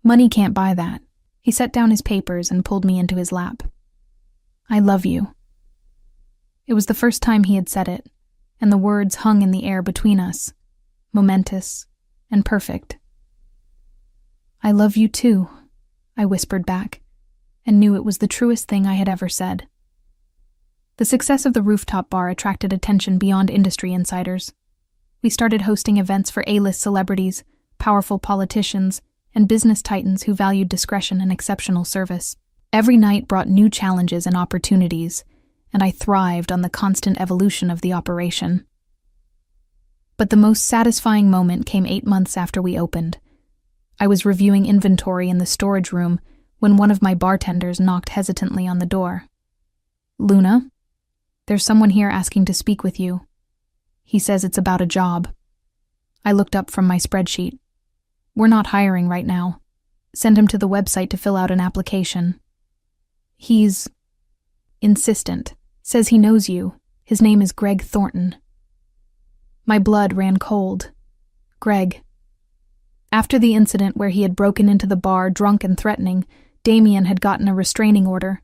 Money can't buy that. He set down his papers and pulled me into his lap. I love you. It was the first time he had said it, and the words hung in the air between us, momentous and perfect. I love you too, I whispered back, and knew it was the truest thing I had ever said. The success of the rooftop bar attracted attention beyond industry insiders. We started hosting events for A-list celebrities, powerful politicians, and business titans who valued discretion and exceptional service. Every night brought new challenges and opportunities, and I thrived on the constant evolution of the operation. But the most satisfying moment came 8 months after we opened. I was reviewing inventory in the storage room when one of my bartenders knocked hesitantly on the door. Luna, there's someone here asking to speak with you. He says it's about a job. I looked up from my spreadsheet. We're not hiring right now. Send him to the website to fill out an application. He's insistent. Says he knows you. His name is Greg Thornton. My blood ran cold. Greg. After the incident where he had broken into the bar drunk and threatening, Damien had gotten a restraining order.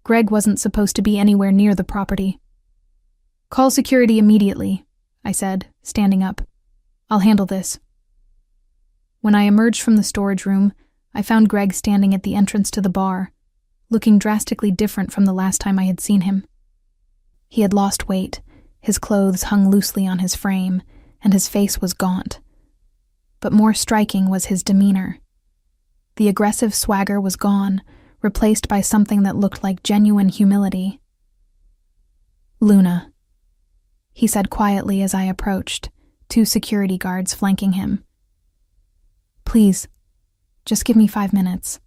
Greg wasn't supposed to be anywhere near the property. Call security immediately, I said, standing up. I'll handle this. When I emerged from the storage room, I found Greg standing at the entrance to the bar, looking drastically different from the last time I had seen him. He had lost weight, his clothes hung loosely on his frame, and his face was gaunt. But more striking was his demeanor. The aggressive swagger was gone, replaced by something that looked like genuine humility. Luna, he said quietly as I approached, 2 security guards flanking him. Please, just give me 5 minutes.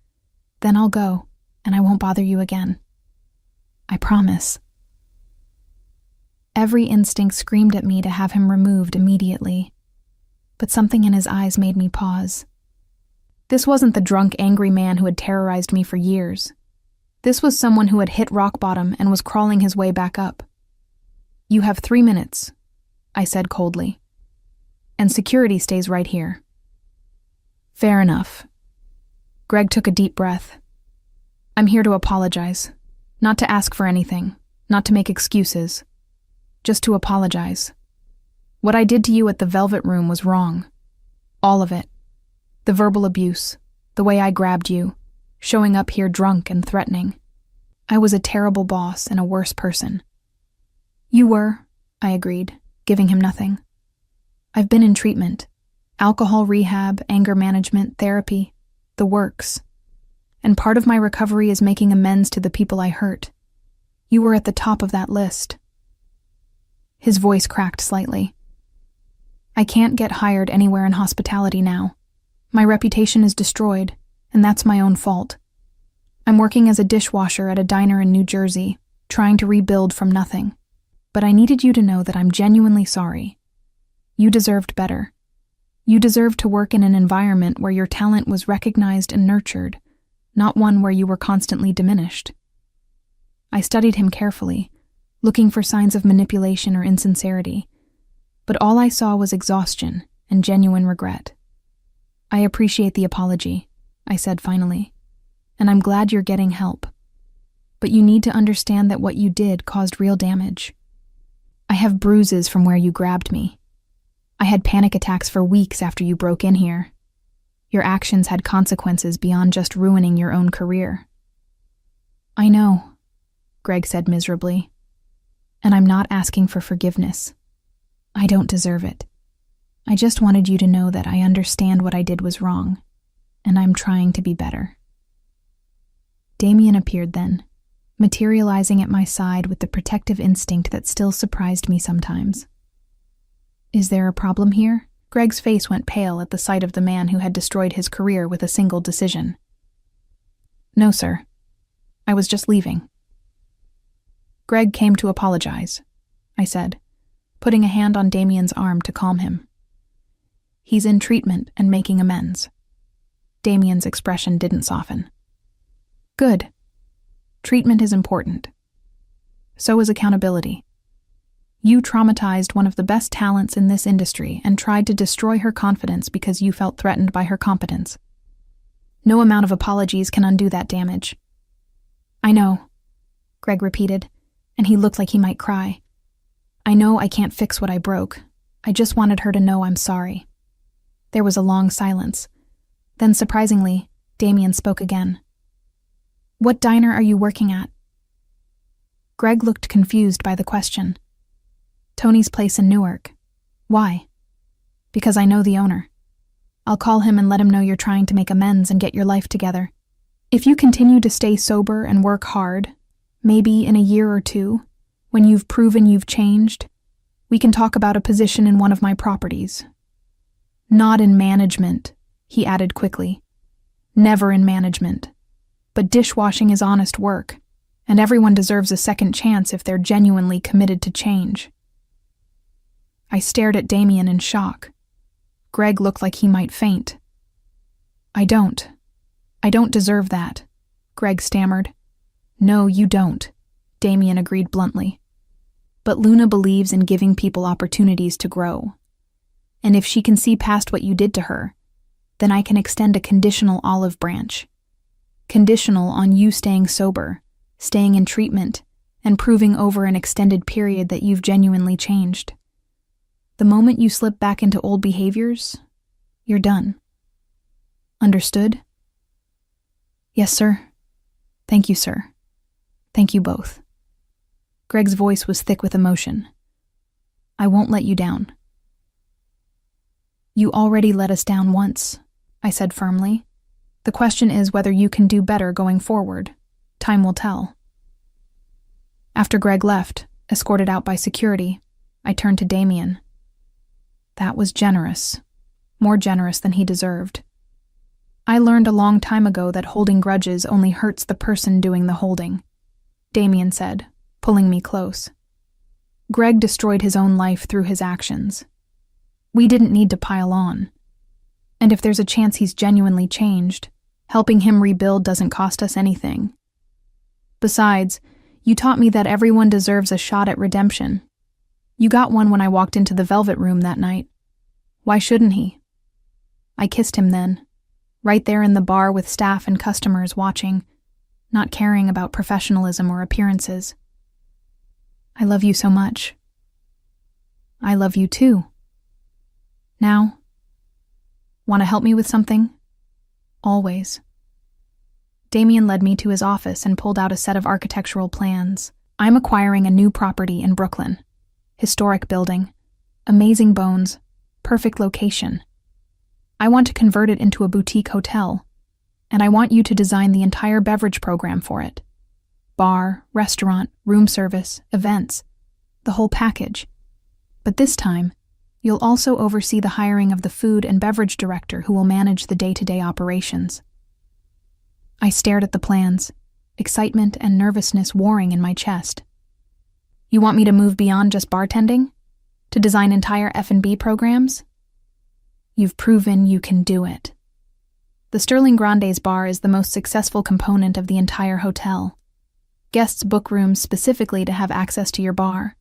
Then I'll go, and I won't bother you again. I promise. Every instinct screamed at me to have him removed immediately, but something in his eyes made me pause. This wasn't the drunk, angry man who had terrorized me for years. This was someone who had hit rock bottom and was crawling his way back up. You have 3 minutes, I said coldly, and security stays right here. Fair enough. Greg took a deep breath. I'm here to apologize, not to ask for anything, not to make excuses. Just to apologize. What I did to you at the Velvet Room was wrong. All of it. The verbal abuse, the way I grabbed you, showing up here drunk and threatening. I was a terrible boss and a worse person. You were, I agreed, giving him nothing. I've been in treatment. Alcohol rehab, anger management, therapy, the works. And part of my recovery is making amends to the people I hurt. You were at the top of that list. His voice cracked slightly. I can't get hired anywhere in hospitality now. My reputation is destroyed, and that's my own fault. I'm working as a dishwasher at a diner in New Jersey, trying to rebuild from nothing. But I needed you to know that I'm genuinely sorry. You deserved better. You deserved to work in an environment where your talent was recognized and nurtured, not one where you were constantly diminished. I studied him carefully, looking for signs of manipulation or insincerity, but all I saw was exhaustion and genuine regret. I appreciate the apology, I said finally, and I'm glad you're getting help. But you need to understand that what you did caused real damage. I have bruises from where you grabbed me. I had panic attacks for weeks after you broke in here. Your actions had consequences beyond just ruining your own career. I know, Greg said miserably. And I'm not asking for forgiveness. I don't deserve it. I just wanted you to know that I understand what I did was wrong, and I'm trying to be better. Damien appeared then, materializing at my side with the protective instinct that still surprised me sometimes. Is there a problem here? Greg's face went pale at the sight of the man who had destroyed his career with a single decision. No, sir. I was just leaving. Greg came to apologize, I said, putting a hand on Damien's arm to calm him. He's in treatment and making amends. Damien's expression didn't soften. Good. Treatment is important. So is accountability. You traumatized one of the best talents in this industry and tried to destroy her confidence because you felt threatened by her competence. No amount of apologies can undo that damage. I know, Greg repeated, and he looked like he might cry. I know I can't fix what I broke. I just wanted her to know I'm sorry. There was a long silence. Then, surprisingly, Damien spoke again. What diner are you working at? Greg looked confused by the question. Tony's place in Newark. Why? Because I know the owner. I'll call him and let him know you're trying to make amends and get your life together. If you continue to stay sober and work hard, maybe in a year or two, when you've proven you've changed, we can talk about a position in one of my properties. Not in management, he added quickly. Never in management. But dishwashing is honest work, and everyone deserves a second chance if they're genuinely committed to change. I stared at Damien in shock. Greg looked like he might faint. I don't deserve that, Greg stammered. No, you don't, Damien agreed bluntly. But Luna believes in giving people opportunities to grow. And if she can see past what you did to her, then I can extend a conditional olive branch. Conditional on you staying sober, staying in treatment, and proving over an extended period that you've genuinely changed. The moment you slip back into old behaviors, you're done. Understood? Yes, sir. Thank you, sir. Thank you both. Greg's voice was thick with emotion. I won't let you down. You already let us down once, I said firmly. The question is whether you can do better going forward. Time will tell. After Greg left, escorted out by security, I turned to Damien. That was generous. More generous than he deserved. I learned a long time ago that holding grudges only hurts the person doing the holding, Damien said, pulling me close. Greg destroyed his own life through his actions. We didn't need to pile on. And if there's a chance he's genuinely changed, helping him rebuild doesn't cost us anything. Besides, you taught me that everyone deserves a shot at redemption. You got one when I walked into the Velvet Room that night. Why shouldn't he? I kissed him then, right there in the bar with staff and customers watching, not caring about professionalism or appearances. I love you so much. I love you too. Now, want to help me with something? Always. Damien led me to his office and pulled out a set of architectural plans. I'm acquiring a new property in Brooklyn. Historic building. Amazing bones. Perfect location. I want to convert it into a boutique hotel, and I want you to design the entire beverage program for it. Bar, restaurant, room service, events, the whole package. But this time, you'll also oversee the hiring of the food and beverage director who will manage the day-to-day operations. I stared at the plans, excitement and nervousness warring in my chest. You want me to move beyond just bartending? To design entire F&B programs? You've proven you can do it. The Sterling Grande's bar is the most successful component of the entire hotel. Guests book rooms specifically to have access to your bar.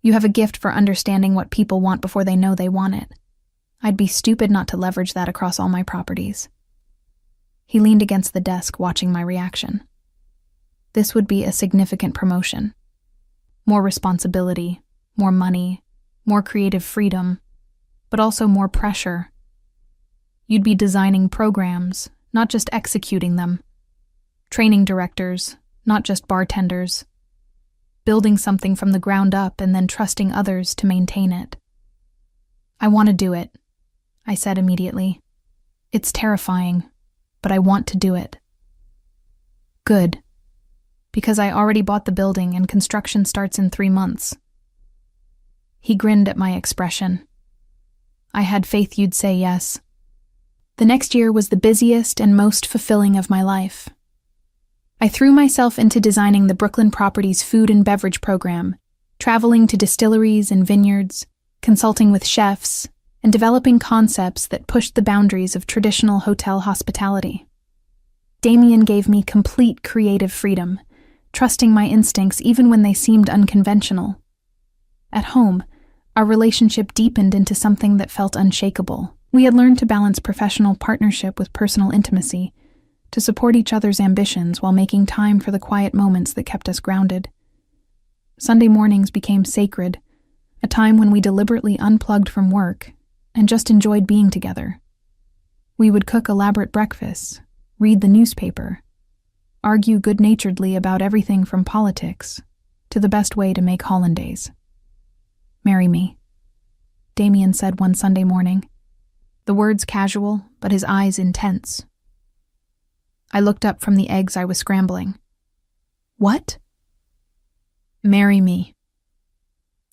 You have a gift for understanding what people want before they know they want it. I'd be stupid not to leverage that across all my properties. He leaned against the desk, watching my reaction. This would be a significant promotion. More responsibility, more money, more creative freedom, but also more pressure. You'd be designing programs, not just executing them. Training directors, not just bartenders. Building something from the ground up and then trusting others to maintain it. I want to do it, I said immediately. It's terrifying, but I want to do it. Good. Because I already bought the building and construction starts in 3 months. He grinned at my expression. I had faith you'd say yes. The next year was the busiest and most fulfilling of my life. I threw myself into designing the Brooklyn Properties food and beverage program, traveling to distilleries and vineyards, consulting with chefs, and developing concepts that pushed the boundaries of traditional hotel hospitality. Damien gave me complete creative freedom, trusting my instincts even when they seemed unconventional. At home, our relationship deepened into something that felt unshakable. We had learned to balance professional partnership with personal intimacy, to support each other's ambitions while making time for the quiet moments that kept us grounded. Sunday mornings became sacred, a time when we deliberately unplugged from work and just enjoyed being together. We would cook elaborate breakfasts, read the newspaper, argue good-naturedly about everything from politics to the best way to make hollandaise. "Marry me," Damien said one Sunday morning, the words casual, but his eyes intense. I looked up from the eggs I was scrambling. "What?" "Marry me.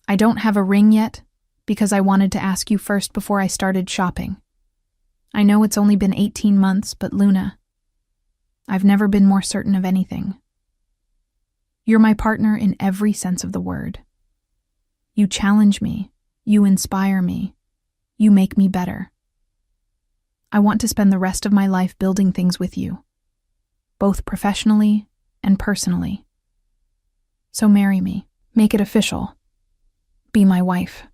I don't have a ring yet, because I wanted to ask you first before I started shopping. I know it's only been 18 months, but Luna, I've never been more certain of anything. You're my partner in every sense of the word. You challenge me, you inspire me, you make me better. I want to spend the rest of my life building things with you, both professionally and personally. So marry me, make it official. Be my wife."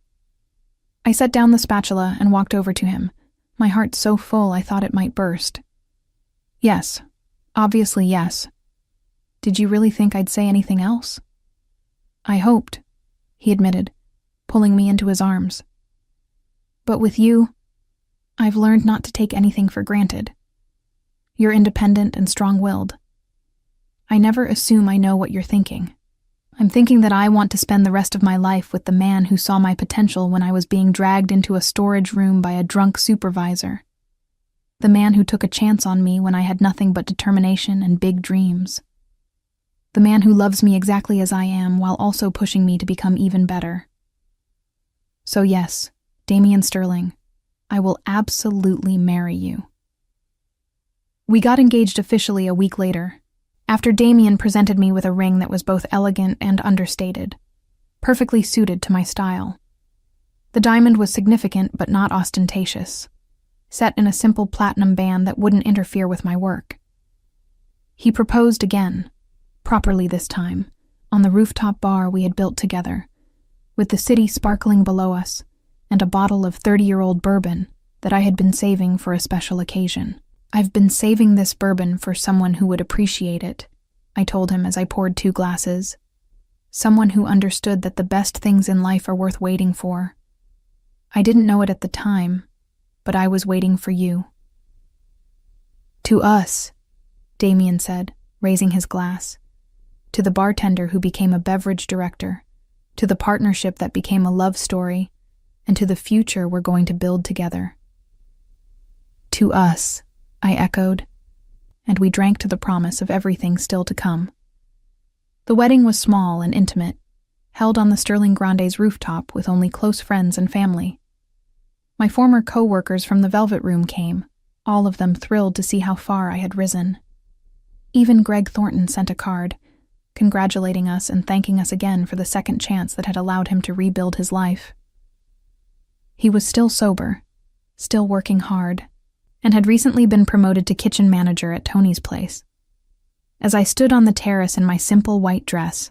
I set down the spatula and walked over to him, my heart so full I thought it might burst. "Yes, obviously yes. Did you really think I'd say anything else?" "I hoped," he admitted, pulling me into his arms. "But with you, I've learned not to take anything for granted. You're independent and strong-willed. I never assume I know what you're thinking. I'm thinking that I want to spend the rest of my life with the man who saw my potential when I was being dragged into a storage room by a drunk supervisor. The man who took a chance on me when I had nothing but determination and big dreams. The man who loves me exactly as I am while also pushing me to become even better. So yes, Damien Sterling, I will absolutely marry you." We got engaged officially a week later, after Damien presented me with a ring that was both elegant and understated, perfectly suited to my style. The diamond was significant but not ostentatious, set in a simple platinum band that wouldn't interfere with my work. He proposed again, properly this time, on the rooftop bar we had built together, with the city sparkling below us and a bottle of 30-year-old bourbon that I had been saving for a special occasion. "I've been saving this bourbon for someone who would appreciate it," I told him as I poured 2 glasses. "Someone who understood that the best things in life are worth waiting for. I didn't know it at the time, but I was waiting for you." "To us," Damien said, raising his glass. "To the bartender who became a beverage director, to the partnership that became a love story, and to the future we're going to build together." "To us," I echoed, and we drank to the promise of everything still to come. The wedding was small and intimate, held on the Sterling Grande's rooftop with only close friends and family. My former co-workers from the Velvet Room came, all of them thrilled to see how far I had risen. Even Greg Thornton sent a card, congratulating us and thanking us again for the second chance that had allowed him to rebuild his life. He was still sober, still working hard, and had recently been promoted to kitchen manager at Tony's place. As I stood on the terrace in my simple white dress,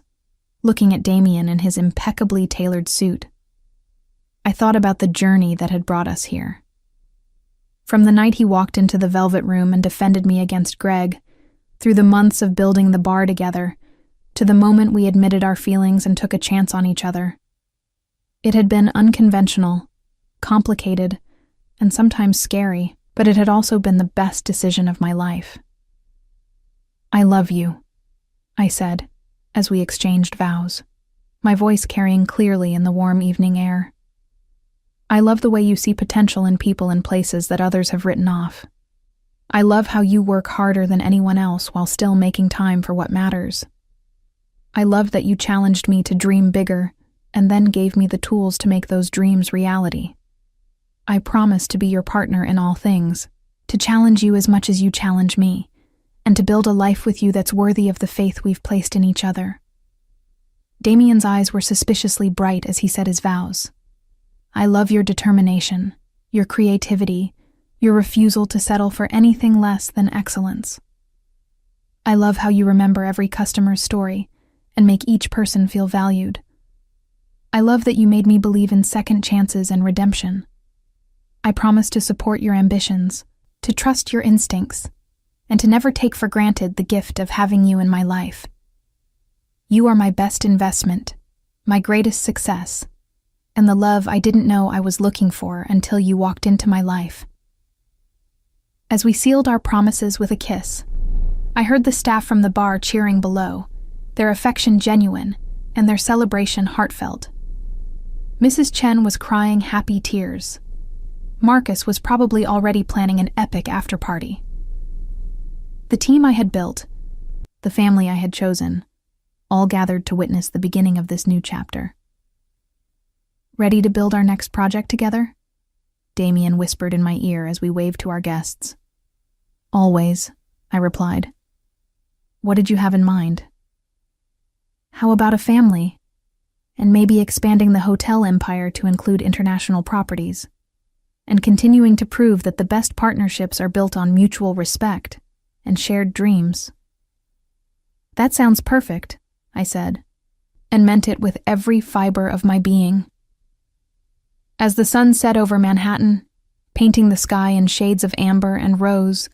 looking at Damien in his impeccably tailored suit, I thought about the journey that had brought us here. From the night he walked into the Velvet Room and defended me against Greg, through the months of building the bar together, to the moment we admitted our feelings and took a chance on each other. It had been unconventional, complicated, and sometimes scary, but it had also been the best decision of my life. "I love you," I said, as we exchanged vows, my voice carrying clearly in the warm evening air. "I love the way you see potential in people and places that others have written off. I love how you work harder than anyone else while still making time for what matters. I love that you challenged me to dream bigger and then gave me the tools to make those dreams reality. I promise to be your partner in all things, to challenge you as much as you challenge me, and to build a life with you that's worthy of the faith we've placed in each other." Damien's eyes were suspiciously bright as he said his vows. "I love your determination, your creativity, your refusal to settle for anything less than excellence. I love how you remember every customer's story and make each person feel valued. I love that you made me believe in second chances and redemption. I promise to support your ambitions, to trust your instincts, and to never take for granted the gift of having you in my life. You are my best investment, my greatest success, and the love I didn't know I was looking for until you walked into my life." As we sealed our promises with a kiss, I heard the staff from the bar cheering below, their affection genuine and their celebration heartfelt. Mrs. Chen was crying happy tears. Marcus was probably already planning an epic after-party. The team I had built, the family I had chosen, all gathered to witness the beginning of this new chapter. "Ready to build our next project together?" Damien whispered in my ear as we waved to our guests. "Always," I replied. "What did you have in mind?" "How about a family? And maybe expanding the hotel empire to include international properties, and continuing to prove that the best partnerships are built on mutual respect and shared dreams." "That sounds perfect," I said, and meant it with every fiber of my being. As the sun set over Manhattan, painting the sky in shades of amber and rose,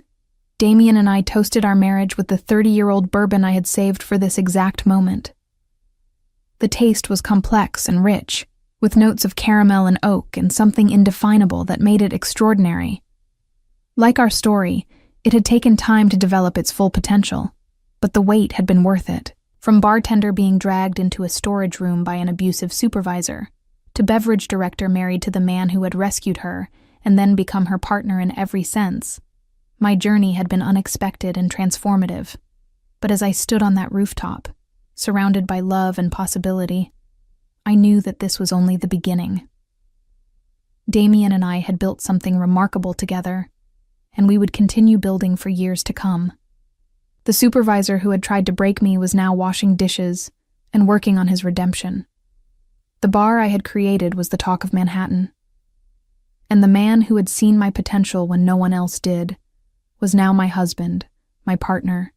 Damien and I toasted our marriage with the 30-year-old bourbon I had saved for this exact moment. The taste was complex and rich, with notes of caramel and oak and something indefinable that made it extraordinary. Like our story, it had taken time to develop its full potential, but the wait had been worth it. From bartender being dragged into a storage room by an abusive supervisor, to beverage director married to the man who had rescued her and then become her partner in every sense, my journey had been unexpected and transformative. But as I stood on that rooftop, surrounded by love and possibility, I knew that this was only the beginning. Damien and I had built something remarkable together, and we would continue building for years to come. The supervisor who had tried to break me was now washing dishes and working on his redemption. The bar I had created was the talk of Manhattan. And the man who had seen my potential when no one else did was now my husband, my partner,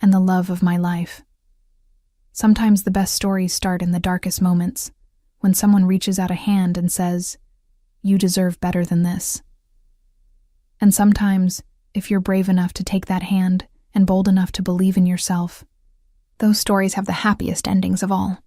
and the love of my life. Sometimes the best stories start in the darkest moments, when someone reaches out a hand and says, "You deserve better than this." And sometimes, if you're brave enough to take that hand and bold enough to believe in yourself, those stories have the happiest endings of all.